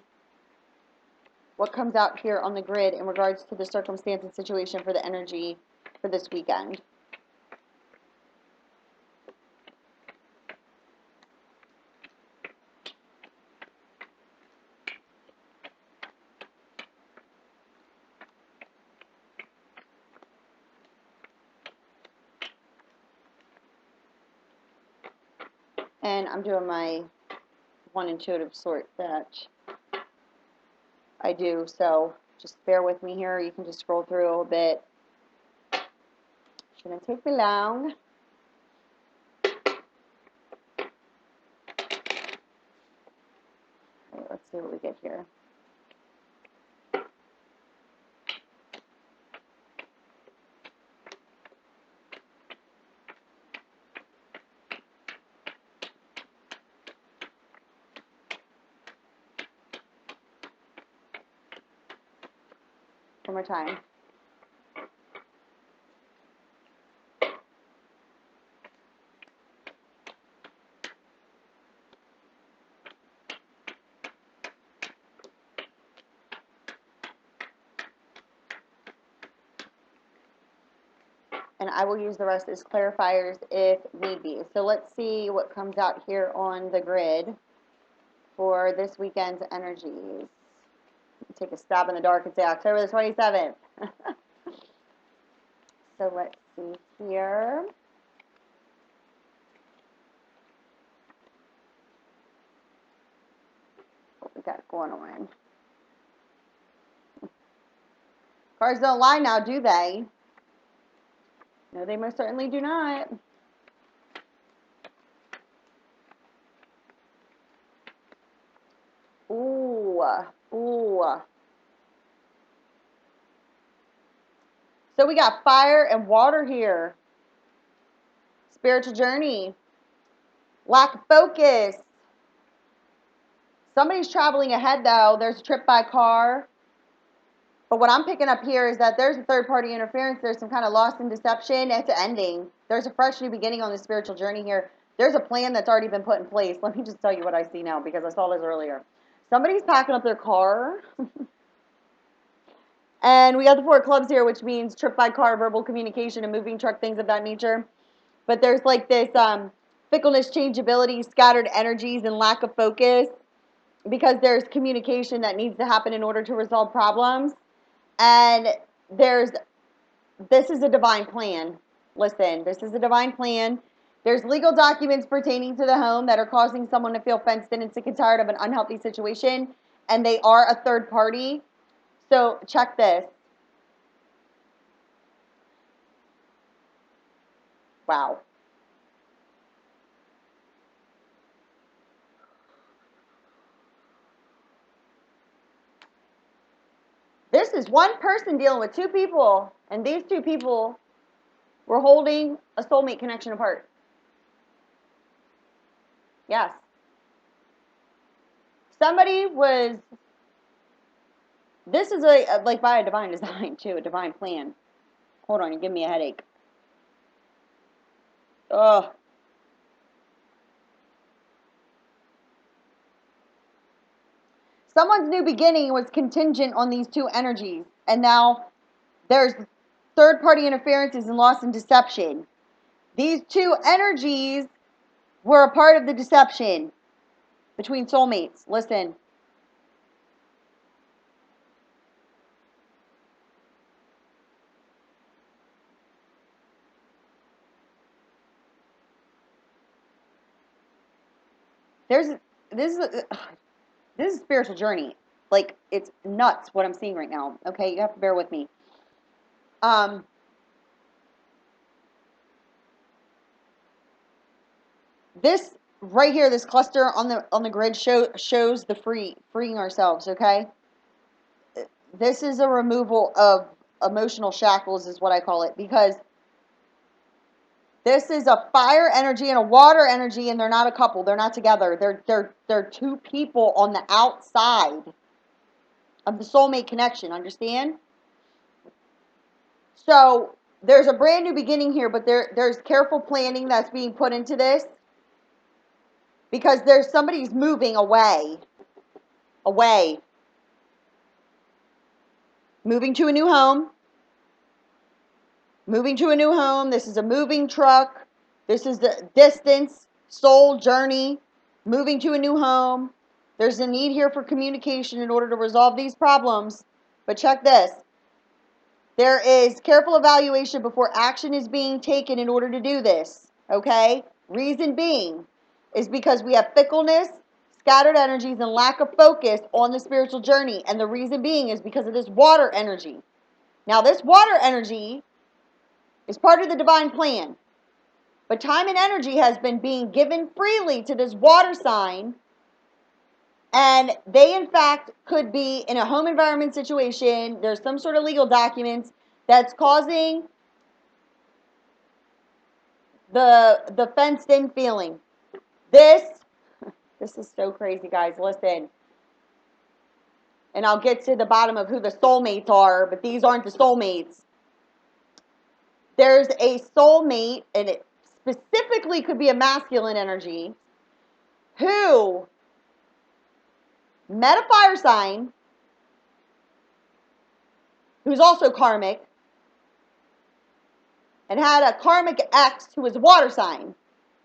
what comes out here on the grid in regards to the circumstance and situation for the energy for this weekend. And I'm doing my one intuitive sort that I do, so just bear with me here. You can just scroll through a bit. Shouldn't take me long. All right, let's see what we get here. One more time. And I will use the rest as clarifiers if need be. So let's see what comes out here on the grid for this weekend's energies. Take a stab in the dark and say October the 27th. So let's see here. What we got going on. Cards don't lie now, do they? No, they most certainly do not. Ooh, ooh. So we got fire and water here. Spiritual journey. Lack of focus. Somebody's traveling ahead, though. There's a trip by car. But what I'm picking up here is that there's a third-party interference. There's some kind of loss and deception. It's ending. There's a fresh new beginning on the spiritual journey here. There's a plan that's already been put in place. Let me just tell you what I see now because I saw this earlier. Somebody's packing up their car. And we got the 4 of clubs here, which means trip by car, verbal communication, and moving truck, things of that nature. But there's like this fickleness, changeability, scattered energies, and lack of focus because there's communication that needs to happen in order to resolve problems. And this is a divine plan. Listen, this is a divine plan. There's legal documents pertaining to the home that are causing someone to feel fenced in and sick and tired of an unhealthy situation, and they are a third party. So check this. Wow. This is one person dealing with 2 people, and these 2 people were holding a soulmate connection apart. Yes. Somebody was, this is like by a divine design too, a divine plan. Hold on, you give me a headache. Ugh. Someone's new beginning was contingent on these 2 energies, and now there's third-party interferences and loss and deception. These 2 energies were a part of the deception between soulmates. Listen. This is a spiritual journey. Like, it's nuts what I'm seeing right now. Okay, you have to bear with me. This right here, this cluster on the grid shows the freeing ourselves. Okay, this is a removal of emotional shackles, is what I call it, because this is a fire energy and a water energy, and they're not a couple. They're not together. They're 2 people on the outside of the soulmate connection. Understand? So there's a brand new beginning here, but there's careful planning that's being put into this because there's somebody's moving away, moving to a new home. This is a moving truck. This is the distance, soul journey, moving to a new home. There's a need here for communication in order to resolve these problems. But check this. There is careful evaluation before action is being taken in order to do this. Okay? Reason being is because we have fickleness, scattered energies, and lack of focus on the spiritual journey. And the reason being is because of this water energy. Now, this water energy It's part of the divine plan. But time and energy has been being given freely to this water sign. And they, in fact, could be in a home environment situation. There's some sort of legal documents that's causing the fenced-in feeling. This is so crazy, guys. Listen. And I'll get to the bottom of who the soulmates are, but these aren't the soulmates. There's a soulmate, and it specifically could be a masculine energy, who met a fire sign, who's also karmic, and had a karmic ex who was a water sign.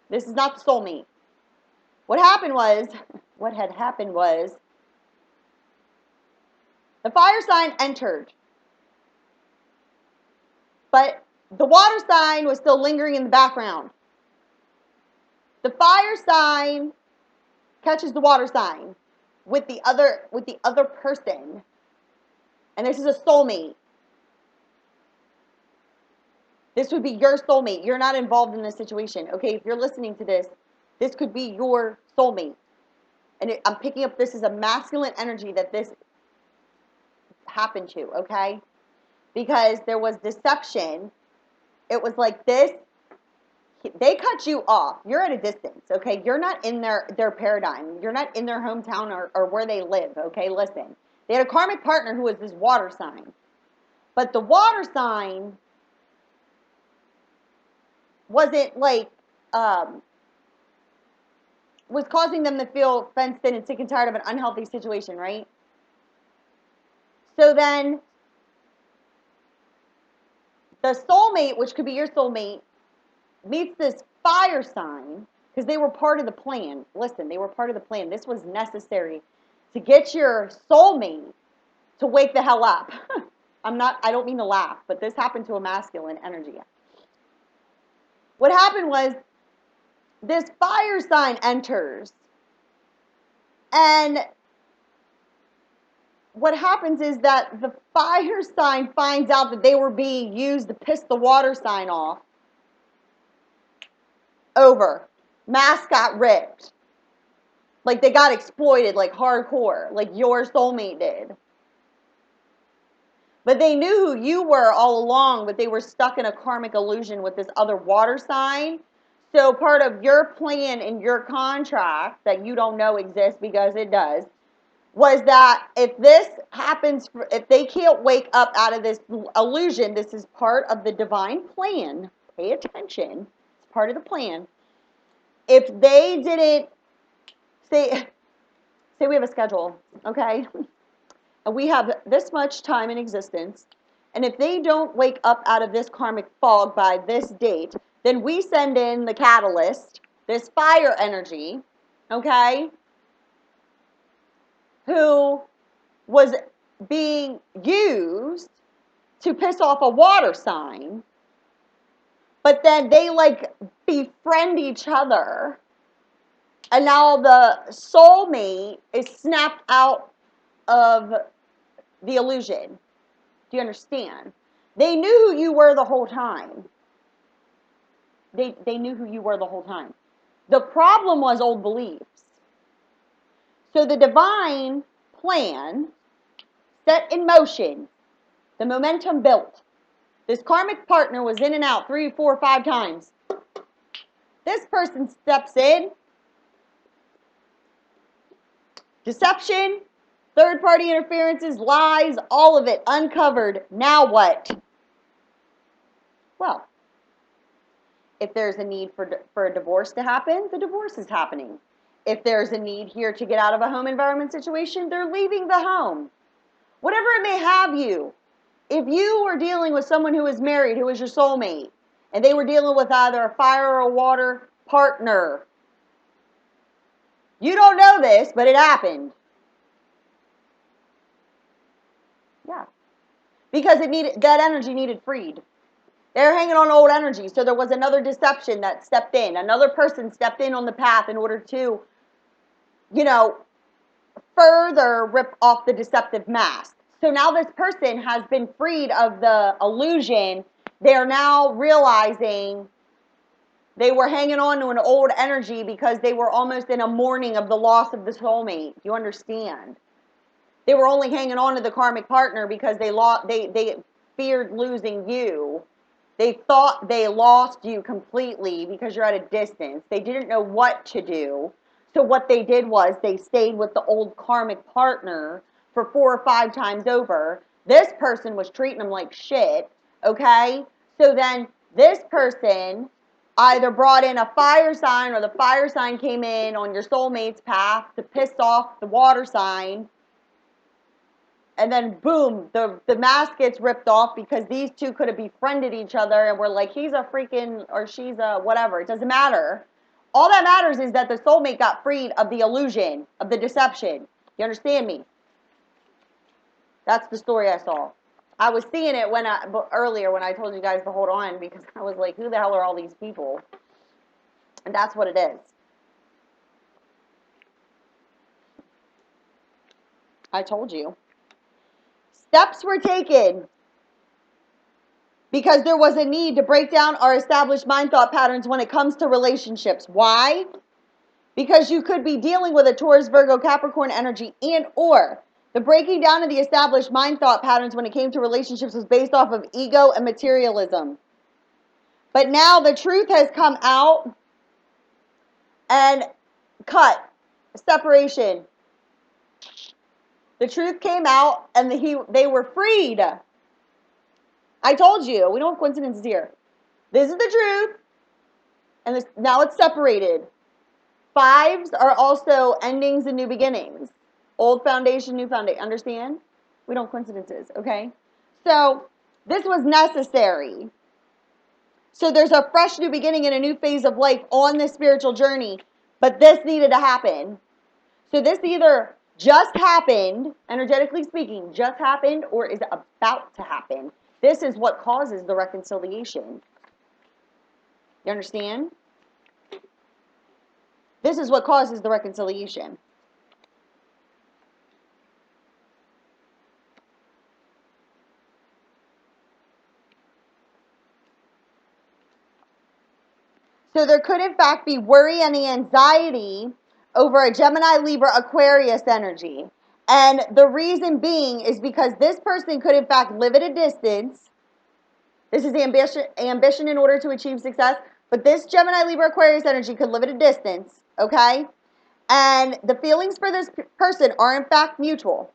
This is not the soulmate. What had happened was, the fire sign entered, but the water sign was still lingering in the background. The fire sign catches the water sign with the other person, and this is a soulmate. This would be your soulmate. You're not involved in this situation, okay? If you're listening to this, this could be your soulmate. And I'm picking up this as a masculine energy that this happened to, okay? Because there was deception. It was like this. They cut you off. You're at a distance, okay? You're not in their paradigm. You're not in their hometown or where they live, okay? Listen. They had a karmic partner who was this water sign. But the water sign wasn't like, was causing them to feel fenced in and sick and tired of an unhealthy situation, right? So then the soulmate, which could be your soulmate, meets this fire sign because they were part of the plan. Listen, they were part of the plan. This was necessary to get your soulmate to wake the hell up. I don't mean to laugh, but this happened to a masculine energy. What happened was, this fire sign enters, and what happens is that the fire sign finds out that they were being used to piss the water sign off. Over. Mask got ripped. Like they got exploited, like hardcore, like your soulmate did. But they knew who you were all along, but they were stuck in a karmic illusion with this other water sign. So part of your plan in your contract that you don't know exists, because it does, was that if this happens, if they can't wake up out of this illusion, this is part of the divine plan. Pay attention. It's part of the plan. If they didn't, say we have a schedule, okay? And we have this much time in existence, and if they don't wake up out of this karmic fog by this date, then we send in the catalyst, this fire energy, okay, who was being used to piss off a water sign, but then they like befriend each other, and now the soulmate is snapped out of the illusion. Do you understand? They knew who you were the whole time. They knew who you were the whole time. The problem was old beliefs. So the divine plan set in motion, the momentum built. This karmic partner was in and out 3, 4, 5 times. This person steps in. Deception, third-party interferences, lies, all of it uncovered. Now what? Well, if there's a need for a divorce to happen, the divorce is happening. If there's a need here to get out of a home environment situation, they're leaving the home. Whatever it may have you. If you were dealing with someone who is married, who is your soulmate, and they were dealing with either a fire or a water partner, you don't know this, but it happened. Yeah. Because that energy needed freed. They're hanging on old energy, so there was another deception that stepped in. Another person stepped in on the path in order to, further rip off the deceptive mask. So now this person has been freed of the illusion they're now realizing they were hanging on to an old energy because they were almost in a mourning of the loss of the soulmate. Do you understand? They were only hanging on to the karmic partner because they feared losing you. They thought they lost you completely because you're at a distance. They didn't know what to do. So what they did was they stayed with the old karmic partner for 4 or 5 times over. This person was treating them like shit, okay? So then this person either brought in a fire sign or the fire sign came in on your soulmate's path to piss off the water sign. And then boom, the mask gets ripped off because these two could have befriended each other and were like, he's a freaking, or she's a whatever. It doesn't matter. All that matters is that the soulmate got freed of the illusion, of the deception. You understand me? That's the story I saw. I was seeing it earlier when I told you guys to hold on because I was like, who the hell are all these people? And that's what it is. I told you. Steps were taken because there was a need to break down our established mind thought patterns when it comes to relationships. Why? Because you could be dealing with a Taurus, Virgo, Capricorn energy, and or the breaking down of the established mind thought patterns when it came to relationships was based off of ego and materialism. But now the truth has come out and cut, separation. The truth came out and they were freed. I told you, we don't have coincidences here. This is the truth, and now it's separated. 5s are also endings and new beginnings. Old foundation, new foundation. Understand? We don't have coincidences, okay? So this was necessary. So there's a fresh new beginning and a new phase of life on this spiritual journey, but this needed to happen. So this either just happened, energetically speaking, just happened, or is about to happen. This is what causes the reconciliation. You understand? This is what causes the reconciliation. So there could in fact be worry and anxiety over a Gemini, Libra, Aquarius energy. And the reason being is because this person could in fact live at a distance. This is ambition in order to achieve success. But this Gemini, Libra, Aquarius energy could live at a distance, okay? And the feelings for this person are in fact mutual.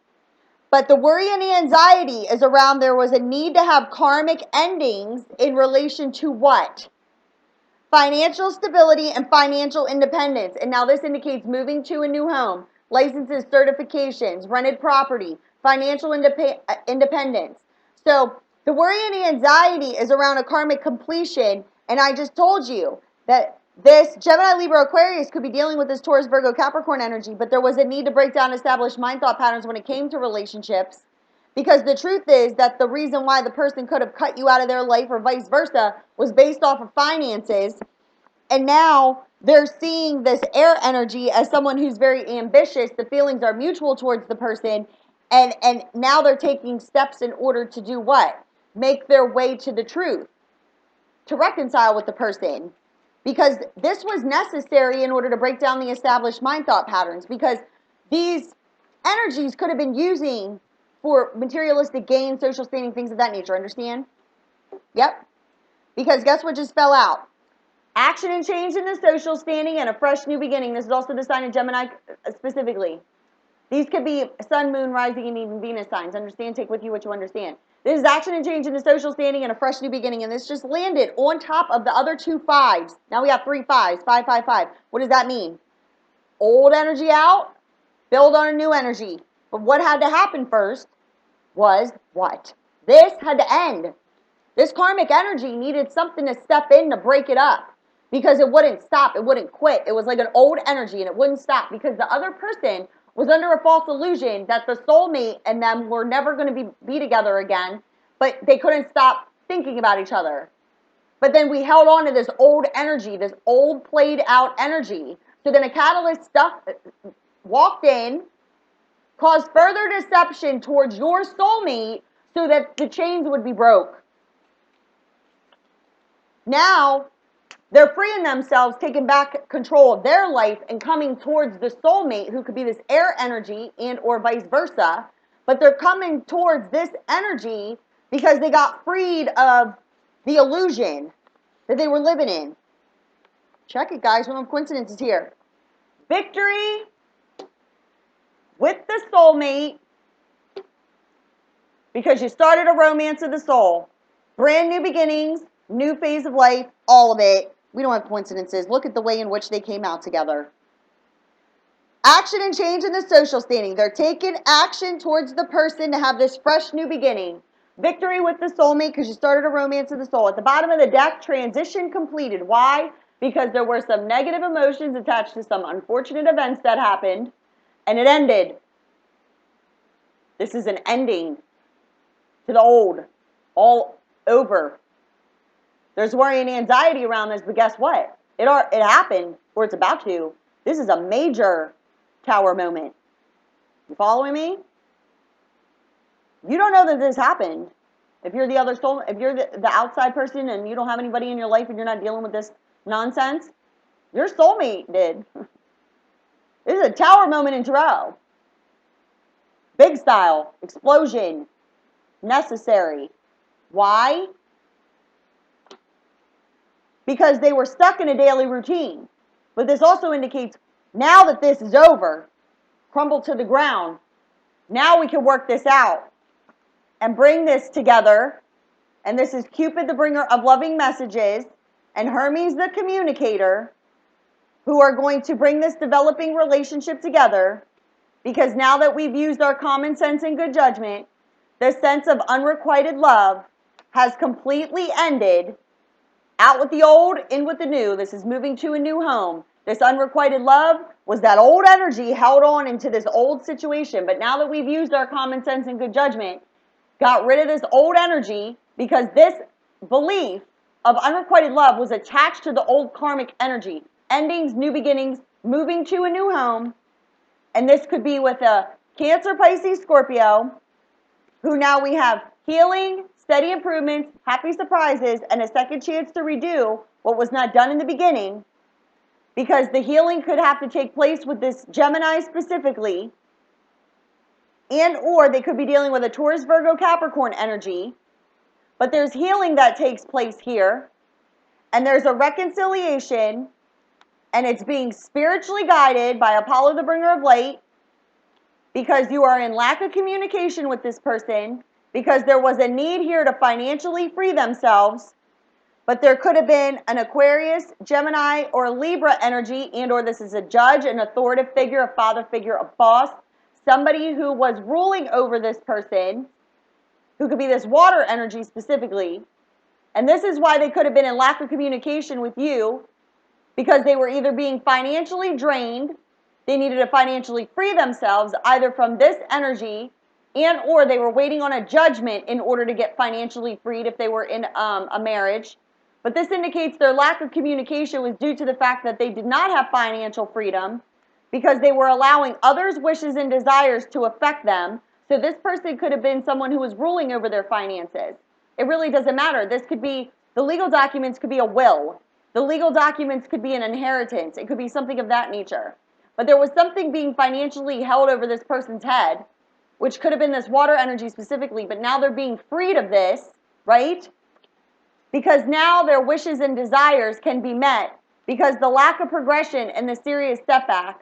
But the worry and the anxiety is around there was a need to have karmic endings in relation to what? Financial stability and financial independence. And now this indicates moving to a new home, licenses, certifications, rented property, financial independence. So the worry and the anxiety is around a karmic completion. And I just told you that this Gemini, Libra, Aquarius could be dealing with this Taurus, Virgo, Capricorn energy, but there was a need to break down established mind thought patterns when it came to relationships. Because the truth is that the reason why the person could have cut you out of their life or vice versa was based off of finances. And now they're seeing this air energy as someone who's very ambitious. The feelings are mutual towards the person. And now they're taking steps in order to do what? Make their way to the truth, to reconcile with the person. Because this was necessary in order to break down the established mind thought patterns. Because these energies could have been using for materialistic gain, social standing, things of that nature. Understand? Yep. Because guess what just fell out? Action and change in the social standing and a fresh new beginning. This is also the sign of Gemini specifically. These could be sun, moon, rising, and even Venus signs. Understand? Take with you what you understand. This is action and change in the social standing and a fresh new beginning. And this just landed on top of the other 2 5s. Now we have 3 5s. 5, 5, 5. What does that mean? Old energy out, build on a new energy. But what had to happen first was what? This had to end. This karmic energy needed something to step in to break it up because it wouldn't stop. It wouldn't quit. It was like an old energy and it wouldn't stop because the other person was under a false illusion that the soulmate and them were never going to be together again, but they couldn't stop thinking about each other. But then we held on to this old energy, this old played out energy. So then a catalyst stuff walked in, caused further deception towards your soulmate so that the chains would be broke. Now, they're freeing themselves, taking back control of their life and coming towards the soulmate who could be this air energy and or vice versa. But they're coming towards this energy because they got freed of the illusion that they were living in. Check it, guys. One of coincidences here. Victory with the soulmate because you started a romance of the soul. Brand new beginnings, new phase of life, all of it. We don't have coincidences. Look at the way in which they came out together. Action and change in the social standing. They're taking action towards the person to have this fresh new beginning. Victory with the soulmate because you started a romance of the soul. At the bottom of the deck, transition completed. Why? Because there were some negative emotions attached to some unfortunate events that happened, and it ended. This is an ending to the old, all over. There's worry and anxiety around this, but guess what? It happened, or it's about to. This is a major Tower moment. You following me? You don't know that this happened. If you're the other soul, if you're the outside person and you don't have anybody in your life and you're not dealing with this nonsense, your soulmate did. This is a Tower moment in Tarot. Big style, explosion, necessary. Why? Because they were stuck in a daily routine. But this also indicates now that this is over, crumbled to the ground, now we can work this out and bring this together. And this is Cupid, the bringer of loving messages, and Hermes, the communicator, who are going to bring this developing relationship together, because now that we've used our common sense and good judgment, the sense of unrequited love has completely ended. Out with the old, in with the new. This is moving to a new home. This unrequited love was that old energy held on into this old situation. But now that we've used our common sense and good judgment, got rid of this old energy, because this belief of unrequited love was attached to the old karmic energy. Endings, new beginnings, moving to a new home. And this could be with a Cancer, Pisces, Scorpio, who now we have healing, steady improvements, happy surprises, and a second chance to redo what was not done in the beginning, because the healing could have to take place with this Gemini specifically, and or they could be dealing with a Taurus, Virgo, Capricorn energy, but there's healing that takes place here, and there's a reconciliation, and it's being spiritually guided by Apollo, the bringer of light, because you are in lack of communication with this person, because there was a need here to financially free themselves, but there could have been an Aquarius, Gemini, or Libra energy, and or this is a judge, an authoritative figure, a father figure, a boss, somebody who was ruling over this person, who could be this water energy specifically, and this is why they could have been in lack of communication with you, because they were either being financially drained, they needed to financially free themselves either from this energy, and or they were waiting on a judgment in order to get financially freed if they were in a marriage. But this indicates their lack of communication was due to the fact that they did not have financial freedom, because they were allowing others' wishes and desires to affect them. So this person could have been someone who was ruling over their finances. It really doesn't matter. This could be, the legal documents could be a will. The legal documents could be an inheritance. It could be something of that nature. But there was something being financially held over this person's head, which could have been this water energy specifically, but now they're being freed of this, right? Because now their wishes and desires can be met, because the lack of progression and the serious setback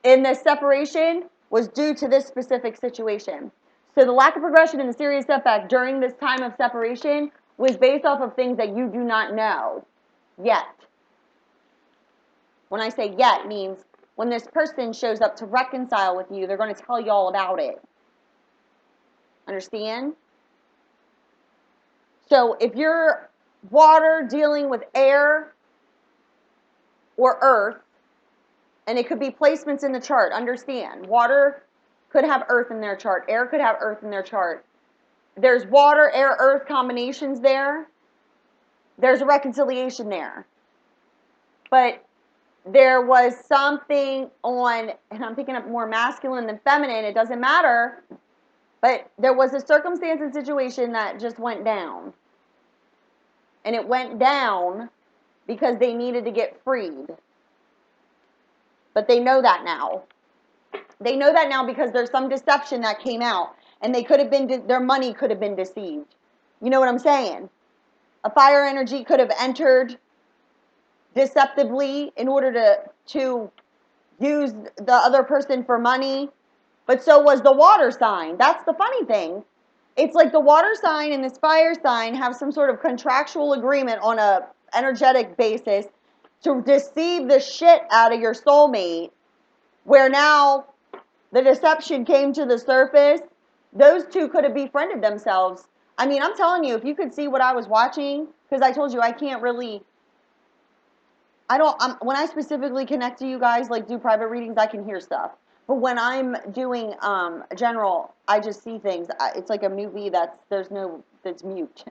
in this separation was due to this specific situation. So the lack of progression and the serious setback during this time of separation was based off of things that you do not know yet. When I say yet, means when this person shows up to reconcile with you, they're going to tell you all about it. Understand? So if you're water dealing with air or earth, and it could be placements in the chart, understand. Water could have earth in their chart. Air could have earth in their chart. There's water, air, earth combinations there. There's a reconciliation there. But there was something on, and I'm thinking of more masculine than feminine, it doesn't matter, but there was a circumstance and situation that just went down. and it went down because they needed to get freed. But they know that now. They know that now because there's some deception that came out, and they could have been, their money could have been deceived. You know what I'm saying? A fire energy could have entered deceptively in order to use the other person for money, but so was the water sign. That's the funny thing. It's like the water sign and this fire sign have some sort of contractual agreement on a energetic basis to deceive the shit out of your soulmate, where now the deception came to the surface. Those two could have befriended themselves. I mean, I'm telling you, if you could see what I was watching, because I told you I can't really, when I specifically connect to you guys, like do private readings, I can hear stuff. But when I'm doing general, I just see things. It's like a movie that's mute.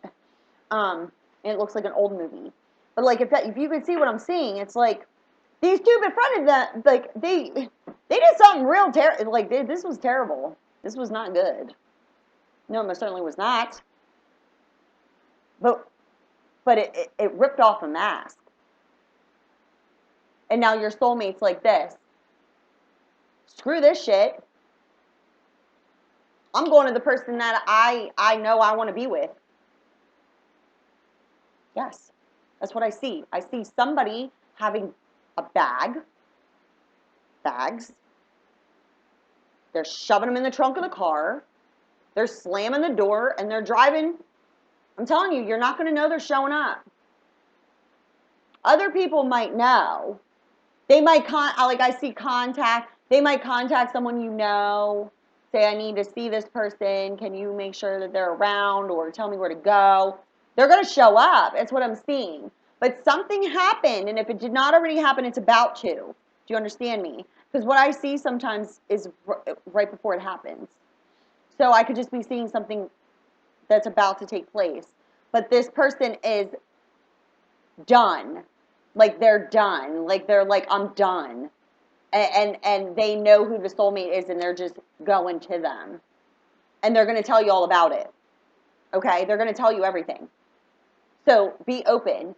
It looks like an old movie. But like if you could see what I'm seeing, it's like these two befriended them. Like they did something real terrible. Like this was terrible. This was not good. No, it most certainly was not. But it ripped off a mask. And now your soulmate's like this. Screw this shit. I'm going to the person that I know I want to be with. Yes, that's what I see. I see somebody having a bags. They're shoving them in the trunk of the car. They're slamming the door and they're driving. I'm telling you, you're not going to know they're showing up. Other people might know. They might I see contact. They might contact someone you know. Say, I need to see this person. Can you make sure that they're around or tell me where to go? They're going to show up. That's what I'm seeing. But something happened, and if it did not already happen, it's about to. Do you understand me? Because what I see sometimes is right before it happens. So I could just be seeing something that's about to take place. But this person is done. Like they're done. Like they're like, I'm done. And they know who the soulmate is, and they're just going to them. And they're going to tell you all about it. Okay? They're going to tell you everything. So be open.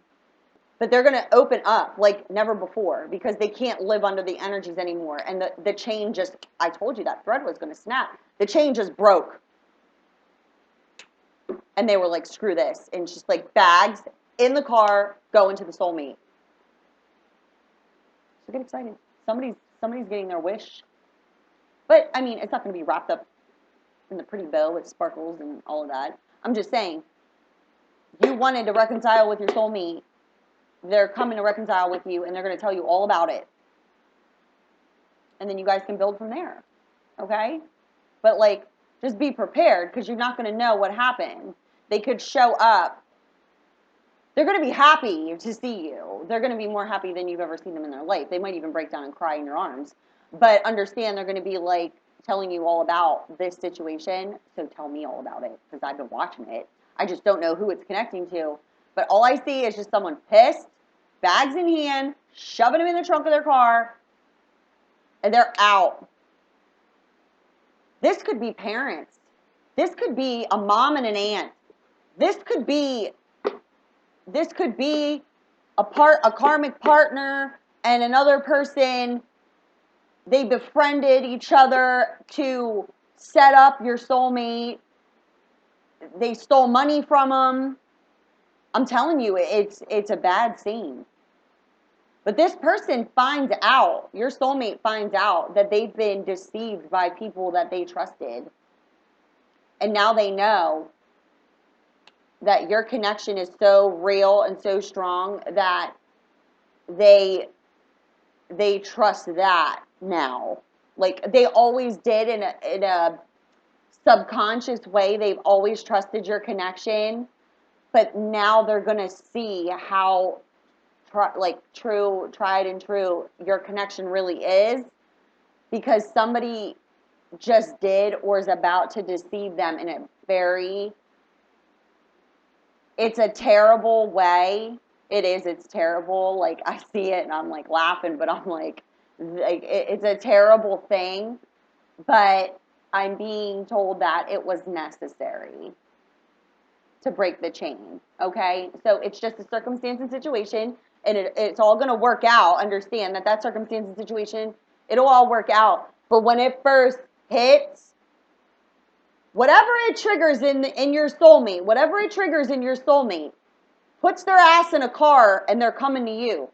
But they're going to open up like never before because they can't live under the energies anymore. And the chain just, I told you that thread was going to snap. The chain just broke. And they were like, screw this. And just like bags in the car, going to the soulmate. So get excited. Somebody's getting their wish. But, I mean, it's not going to be wrapped up in the pretty bow with sparkles and all of that. I'm just saying, you wanted to reconcile with your soulmate. They're coming to reconcile with you, and they're going to tell you all about it. And then you guys can build from there. Okay? But, like, just be prepared, because you're not going to know what happened. They could show up. They're going to be happy to see you. They're going to be more happy than you've ever seen them in their life. They might even break down and cry in your arms. But understand they're going to be, like, telling you all about this situation, so tell me all about it, because I've been watching it. I just don't know who it's connecting to. But all I see is just someone pissed, bags in hand, shoving them in the trunk of their car, and they're out. This could be parents. This could be a mom and an aunt. This could be a karmic partner and another person. They befriended each other to set up your soulmate. They stole money from them. I'm telling you, it's a bad scene. But this person finds out, your soulmate finds out that they've been deceived by people that they trusted. And now they know that your connection is so real and so strong that they trust that now. Like they always did in a subconscious way. They've always trusted your connection. But now they're going to see how true, tried and true your connection really is, because somebody just did or is about to deceive them in it's a terrible way. It's terrible. Like I see it and I'm like laughing, but I'm like it's a terrible thing, but I'm being told that it was necessary. to break the chain, okay? So it's just a circumstance and situation, and it's all going to work out. Understand that circumstance and situation, it'll all work out. But when it first hits, whatever it triggers in your soulmate, whatever it triggers in your soulmate, puts their ass in a car and they're coming to you.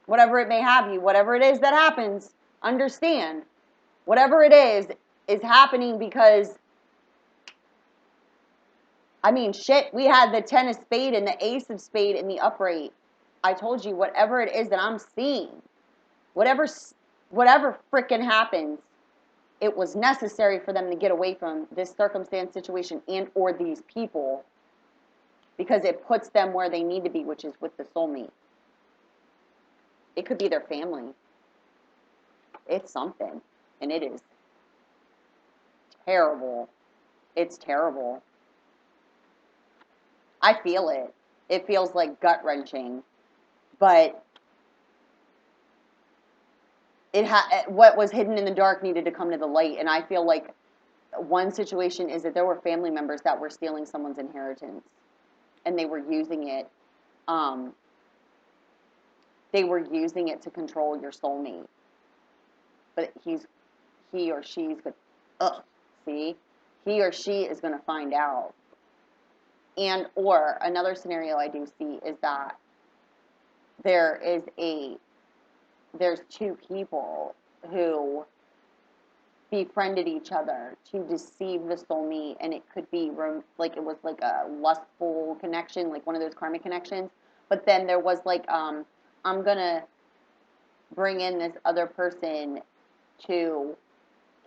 Whatever it may have you, whatever it is that happens, understand, whatever it is happening because, I mean, shit, we had the 10 of spade and the ace of spade in the upright. I told you, whatever it is that I'm seeing, whatever frickin' happens, it was necessary for them to get away from this circumstance, situation, and or these people because it puts them where they need to be, which is with the soulmate. It could be their family. It's something, and it is terrible. It's terrible. I feel it. It feels like gut-wrenching, but what was hidden in the dark needed to come to the light, and I feel like one situation is that there were family members that were stealing someone's inheritance, and they were using it. They were using it to control your soulmate, but he or she is going to find out. And or another scenario I do see is that there's two people who befriended each other to deceive the soulmate, and it could be like it was like a lustful connection, like one of those karmic connections. But then there was like, I'm gonna bring in this other person to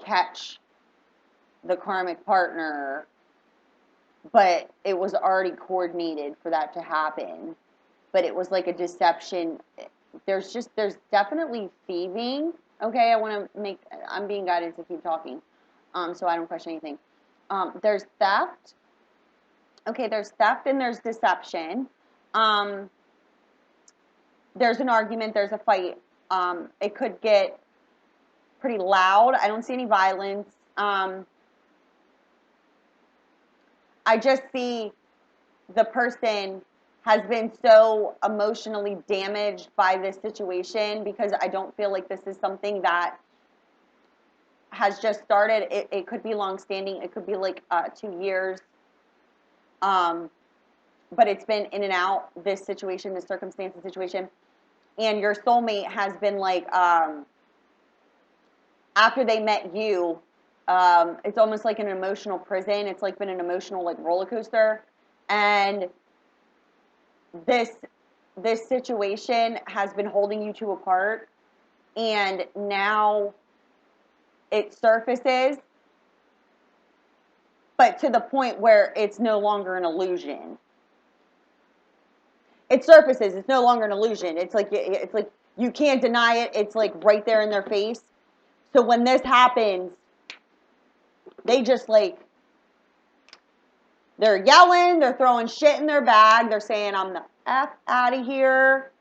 catch the karmic partner, but it was already coordinated for that to happen. But it was like a deception. There's definitely thieving. Okay, I'm being guided to keep talking, so I don't question anything. There's theft. Okay, there's theft and there's deception. There's an argument, there's a fight. It could get pretty loud. I don't see any violence. I just see the person has been so emotionally damaged by this situation because I don't feel like this is something that has just started. It could be long-standing. It could be like 2 years. But it's been in and out, this situation, this circumstance and situation. And your soulmate has been like, after they met you, it's almost like an emotional prison. It's like been an emotional like roller coaster. And this situation has been holding you two apart, and now it surfaces, but to the point where it's no longer an illusion. It surfaces, it's no longer an illusion. It's like you can't deny it. It's like right there in their face. So when this happens, they just like, they're yelling, they're throwing shit in their bag, they're saying, I'm the F out of here.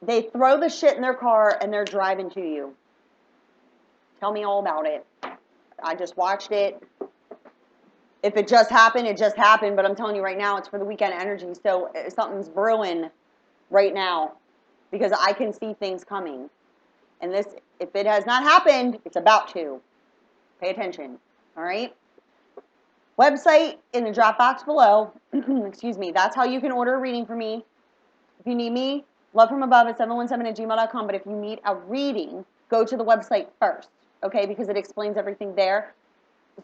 They throw the shit in their car and they're driving to you. Tell me all about it. I just watched it. If it just happened, it just happened, but I'm telling you right now, it's for the weekend energy, so something's brewing right now because I can see things coming. And this, if it has not happened, it's about to. Pay attention, all right? Website in the drop box below. Excuse me. That's how you can order a reading for me. If you need me, lovefromabove@717@gmail.com. But if you need a reading, go to the website first, okay? Because it explains everything there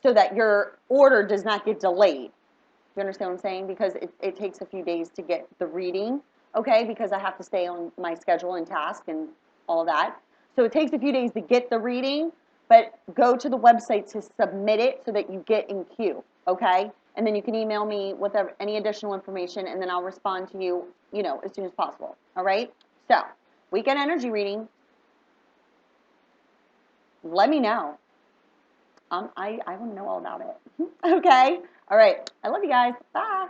so that your order does not get delayed. You understand what I'm saying? Because it takes a few days to get the reading, okay? Because I have to stay on my schedule and task and all that. So it takes a few days to get the reading, but go to the website to submit it so that you get in queue, okay? And then you can email me with any additional information, and then I'll respond to you, as soon as possible, all right? So, weekend energy reading. Let me know. I want to know all about it. Okay? All right. I love you guys. Bye.